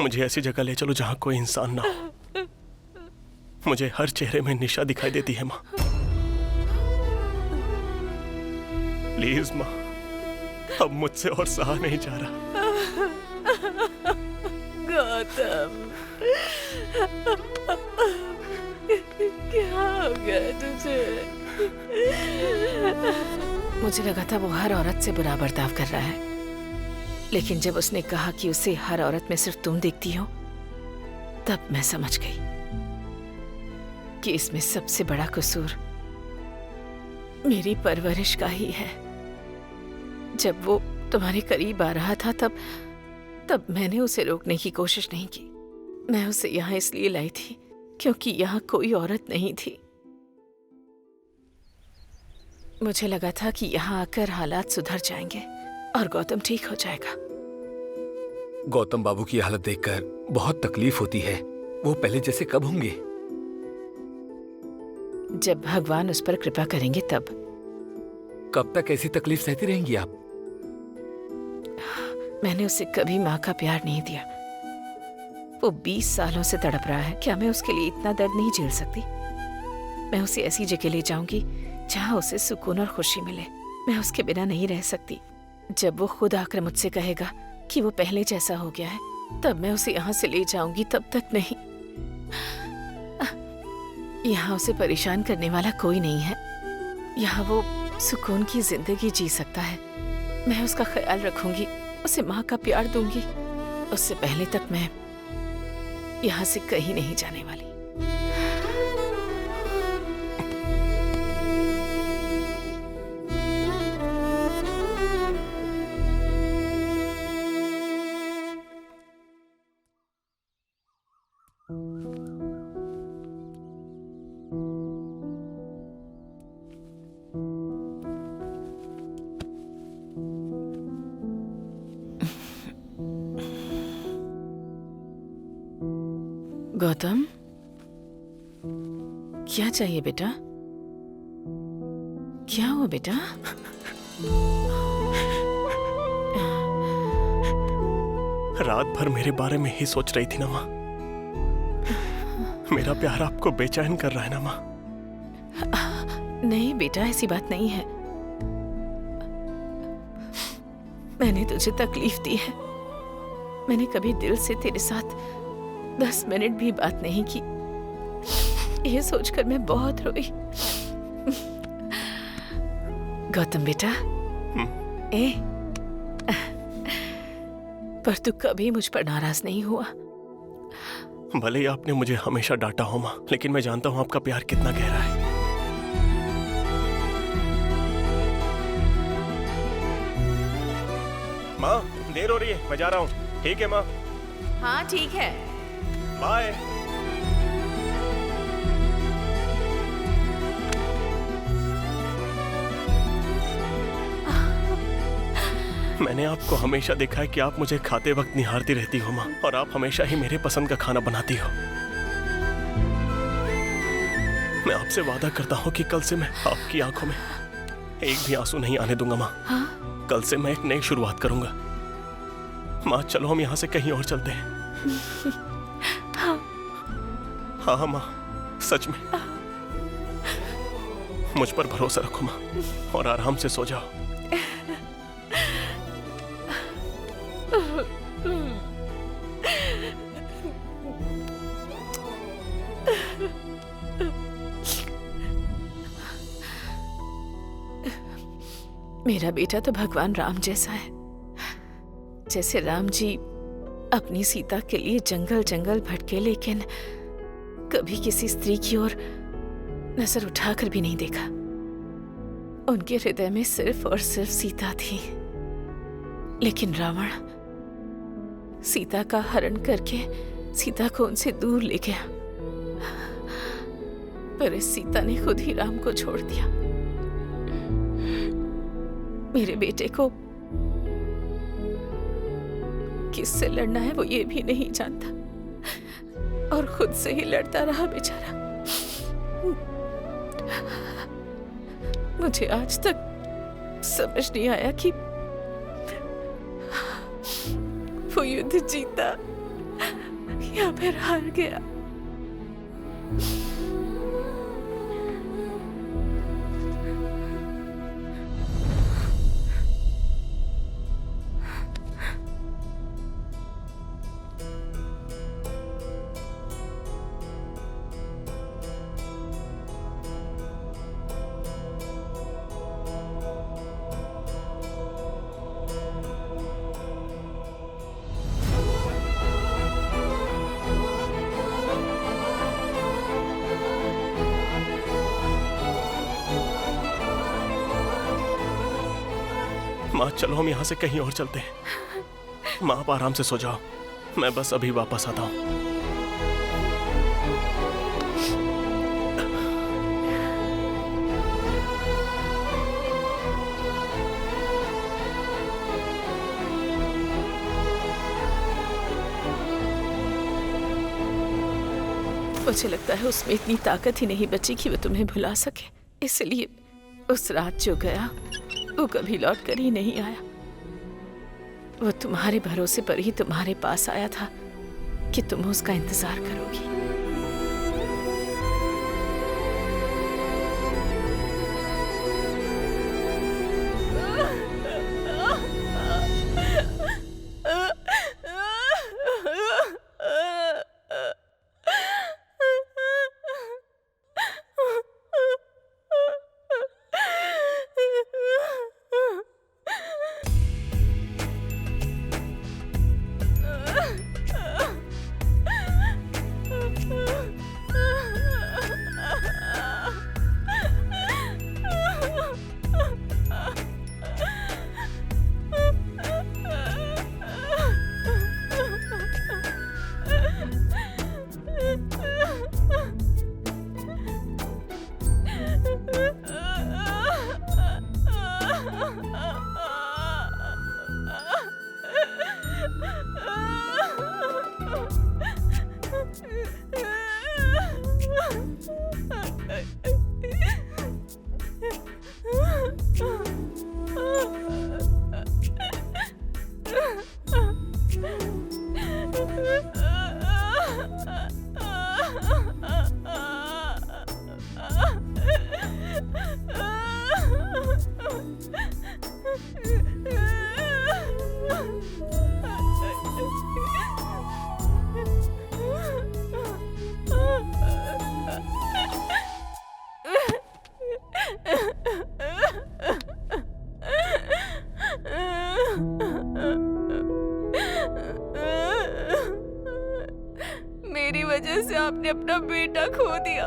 मुझे ऐसी जगह ले चलो जहाँ कोई इंसान ना हो। मुझे हर चेहरे में निशा दिखाई देती है माँ। प्लीज माँ, अब मुझसे और सहा नहीं जा रहा। गौतम, क्या हो गया तुझे? मुझे लगा था वो हर औरत से बुरा बर्ताव कर रहा है, लेकिन जब उसने कहा कि उसे हर औरत में सिर्फ तुम देखती हो, तब मैं समझ गई कि इसमें सबसे बड़ा कसूर मेरी परवरिश का ही है। जब वो तुम्हारे करीब आ रहा था तब मैंने उसे रोकने की कोशिश नहीं की। मैं उसे यहाँ इसलिए लाई थी क्योंकि यहाँ कोई औरत नहीं थी। मुझे लगा था कि यहाँ आकर हालात सुधर जाएंगे और गौतम ठीक हो जाएगा। गौतम बाबू की हालत देखकर बहुत तकलीफ होती है। वो पहले जैसे कब होंगे? जब भगवान उस पर कृपा करेंगे तब। कब तक ऐसी तकलीफ सहती रहेंगी आप? मैंने उसे कभी माँ का प्यार नहीं दिया। वो 20 सालों से तड़प रहा है। क्या मैं उसके लिए इतना दर्द नहीं झेल सकती? मैं उसे ऐसी जगह ले जाऊंगी जहाँ उसे सुकून और खुशी मिले। मैं उसके बिना नहीं रह सकती। जब वो खुद आकर मुझसे कहेगा कि वो पहले जैसा हो गया है, तब मैं उसे यहाँ से ले जाऊंगी। तब तक नहीं। यहाँ उसे परेशान करने वाला कोई नहीं है। यहाँ वो सुकून की जिंदगी जी सकता है। मैं उसका ख्याल रखूंगी, उसे माँ का प्यार दूंगी। उससे पहले तक मैं यहाँ से कहीं नहीं जाने वाली। गौतम, क्या चाहिए बेटा? क्या हुआ बेटा? रात भर मेरे बारे में ही सोच रही थी ना माँ। मेरा प्यार आपको बेचैन कर रहा है ना माँ? नहीं बेटा, ऐसी बात नहीं है। मैंने तुझे तकलीफ दी है। मैंने कभी दिल से तेरे साथ 10 मिनट भी बात नहीं की। ये सोचकर मैं बहुत रोई। गौतम बेटा, पर तू कभी मुझ पर नाराज नहीं हुआ। भले ही आपने मुझे हमेशा डांटा हो माँ, लेकिन मैं जानता हूँ आपका प्यार कितना गहरा है। माँ, देर हो रही है, मैं जा रहा हूँ। ठीक है माँ, हाँ ठीक है। बाय। मैंने आपको हमेशा देखा है कि आप मुझे खाते वक्त निहारती रहती हो माँ, और आप हमेशा ही मेरे पसंद का खाना बनाती हो। मैं आपसे वादा करता हूँ कि कल से मैं आपकी आंखों में एक भी आंसू नहीं आने दूंगा माँ। हाँ? कल से मैं एक नई शुरुआत करूंगा। माँ, चलो हम यहाँ से कहीं और चलते हैं। हाँ माँ, सच में। मुझ पर भरोसा रखो माँ, और आराम से सो जाओ। मेरा बेटा तो भगवान राम जैसा है। जैसे राम जी अपनी सीता के लिए जंगल जंगल भटके, लेकिन कभी किसी स्त्री की ओर नजर उठाकर भी नहीं देखा। उनके हृदय में सिर्फ और सिर्फ सीता थी। लेकिन रावण सीता का हरण करके सीता को उनसे दूर ले गया, पर इस सीता ने खुद ही राम को छोड़ दिया। मेरे बेटे को किससे लड़ना है वो ये भी नहीं जानता, और खुद से ही लड़ता रहा बेचारा। मुझे आज तक समझ नहीं आया कि वो युद्ध जीता या फिर हार गया। माँ, चलो हम यहाँ से कहीं और चलते हैं। माँ, आप आराम से सो जाओ, मैं बस अभी वापस आता हूँ। मुझे लगता है उसमें इतनी ताकत ही नहीं बची कि वो तुम्हें भुला सके। इसलिए उस रात जो गया वो कभी लौट कर ही नहीं आया। वो तुम्हारे भरोसे पर ही तुम्हारे पास आया था कि तुम उसका इंतजार करोगी। वजह से आपने अपना बेटा खो दिया।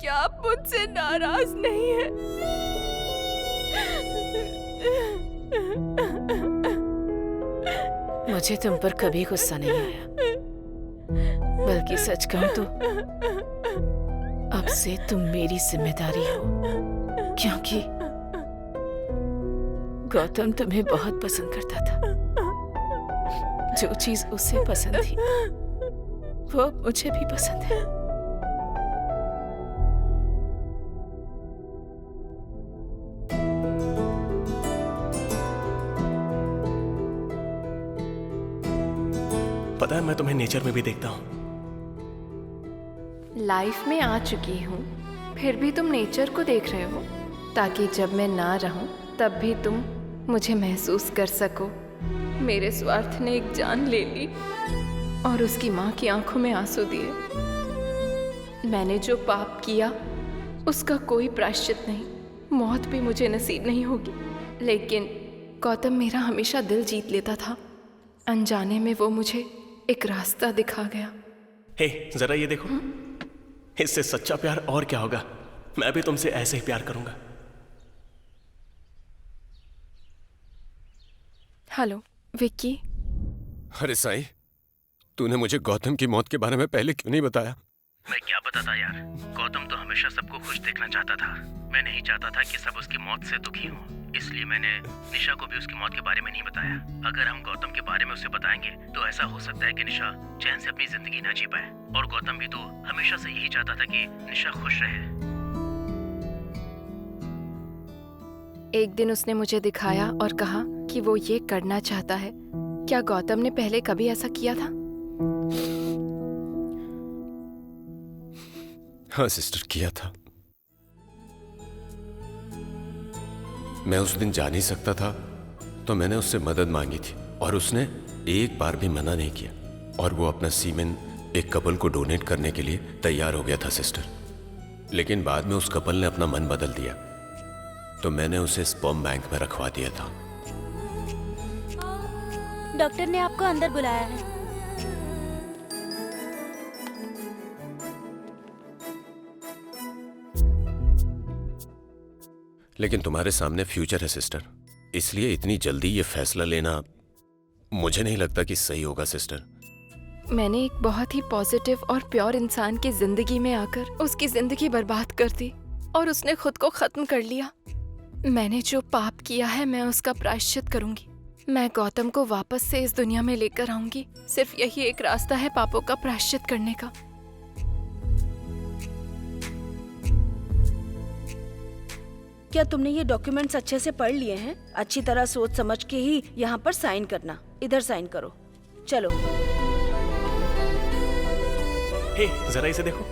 क्या आप मुझसे नाराज नहीं है? मुझे तुम पर कभी गुस्सा नहीं आया, बल्कि सच कहूं तो अब से तुम मेरी जिम्मेदारी हो, क्योंकि गौतम तुम्हें बहुत पसंद करता था। जो चीज उसे पसंद थी वो मुझे भी पसंद है। पता है, मैं तुम्हें नेचर में भी देखता हूँ। लाइफ में आ चुकी हूँ, फिर भी तुम नेचर को देख रहे हो, ताकि जब मैं ना रहूं तब भी तुम मुझे महसूस कर सको। मेरे स्वार्थ ने एक जान ले ली और उसकी माँ की आंखों में आंसू दिए। मैंने जो पाप किया उसका कोई प्रायश्चित नहीं, मौत भी मुझे नसीब नहीं होगी। लेकिन गौतम मेरा हमेशा दिल जीत लेता था। अनजाने में वो मुझे एक रास्ता दिखा गया। हे, जरा ये देखो। इससे सच्चा प्यार और क्या होगा। मैं भी तुमसे ऐसे ही प्यार करूंगा। हेलो विक्की। अरे साईं, तूने मुझे गौतम की मौत के बारे में पहले क्यों नहीं बताया? मैं क्या बताता यार, गौतम तो हमेशा सबको खुश देखना चाहता था। मैं नहीं चाहता था कि सब उसकी मौत से दुखी हों, इसलिए मैंने निशा को भी उसकी मौत के बारे में नहीं बताया। अगर हम गौतम के बारे में उसे बताएंगे तो ऐसा हो सकता है कि निशा चैन से अपनी जिंदगी ना जी पाए, और गौतम भी तो हमेशा से यही चाहता था कि निशा खुश रहे। एक दिन उसने मुझे दिखाया और कहा कि वो ये करना चाहता है। क्या गौतम ने पहले कभी ऐसा किया था? हाँ सिस्टर, किया था। मैं उस दिन जा नहीं सकता था तो मैंने उससे मदद मांगी थी, और उसने एक बार भी मना नहीं किया, और वो अपना सीमेन एक कपल को डोनेट करने के लिए तैयार हो गया था सिस्टर। लेकिन बाद में उस कपल ने अपना मन बदल दिया, तो मैंने उसे स्पर्म बैंक में रखवा दिया था। डॉक्टर ने आपको अंदर बुलाया है। लेकिन तुम्हारे सामने फ्यूचर है सिस्टर, इसलिए इतनी जल्दी ये फैसला लेना मुझे नहीं लगता कि सही होगा सिस्टर। मैंने एक बहुत ही पॉजिटिव और प्योर इंसान की जिंदगी में आकर उसकी जिंदगी बर्बाद कर दी, और उसने खुद को खत्म कर लिया। मैंने जो पाप किया है मैं उसका प्रायश्चित करूंगी। मैं गौतम को वापस से इस दुनिया में लेकर आऊंगी। सिर्फ यही एक रास्ता है पापों का प्रायश्चित करने का। क्या तुमने ये डॉक्यूमेंट्स अच्छे से पढ़ लिए हैं? अच्छी तरह सोच समझ के ही यहाँ पर साइन करना। इधर साइन करो। चलो। हे, जरा इसे देखो।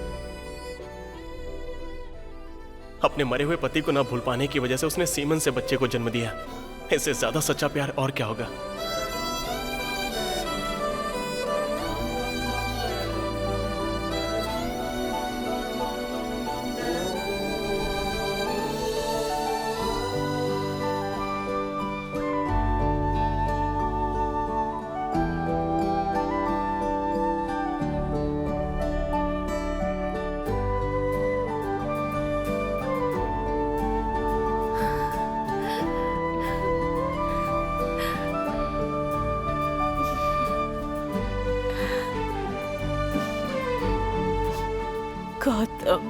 अपने मरे हुए पति को ना भूल पाने की वजह से उसने सीमन से बच्चे को जन्म दिया। इससे ज्यादा सच्चा प्यार और क्या होगा। गौतम,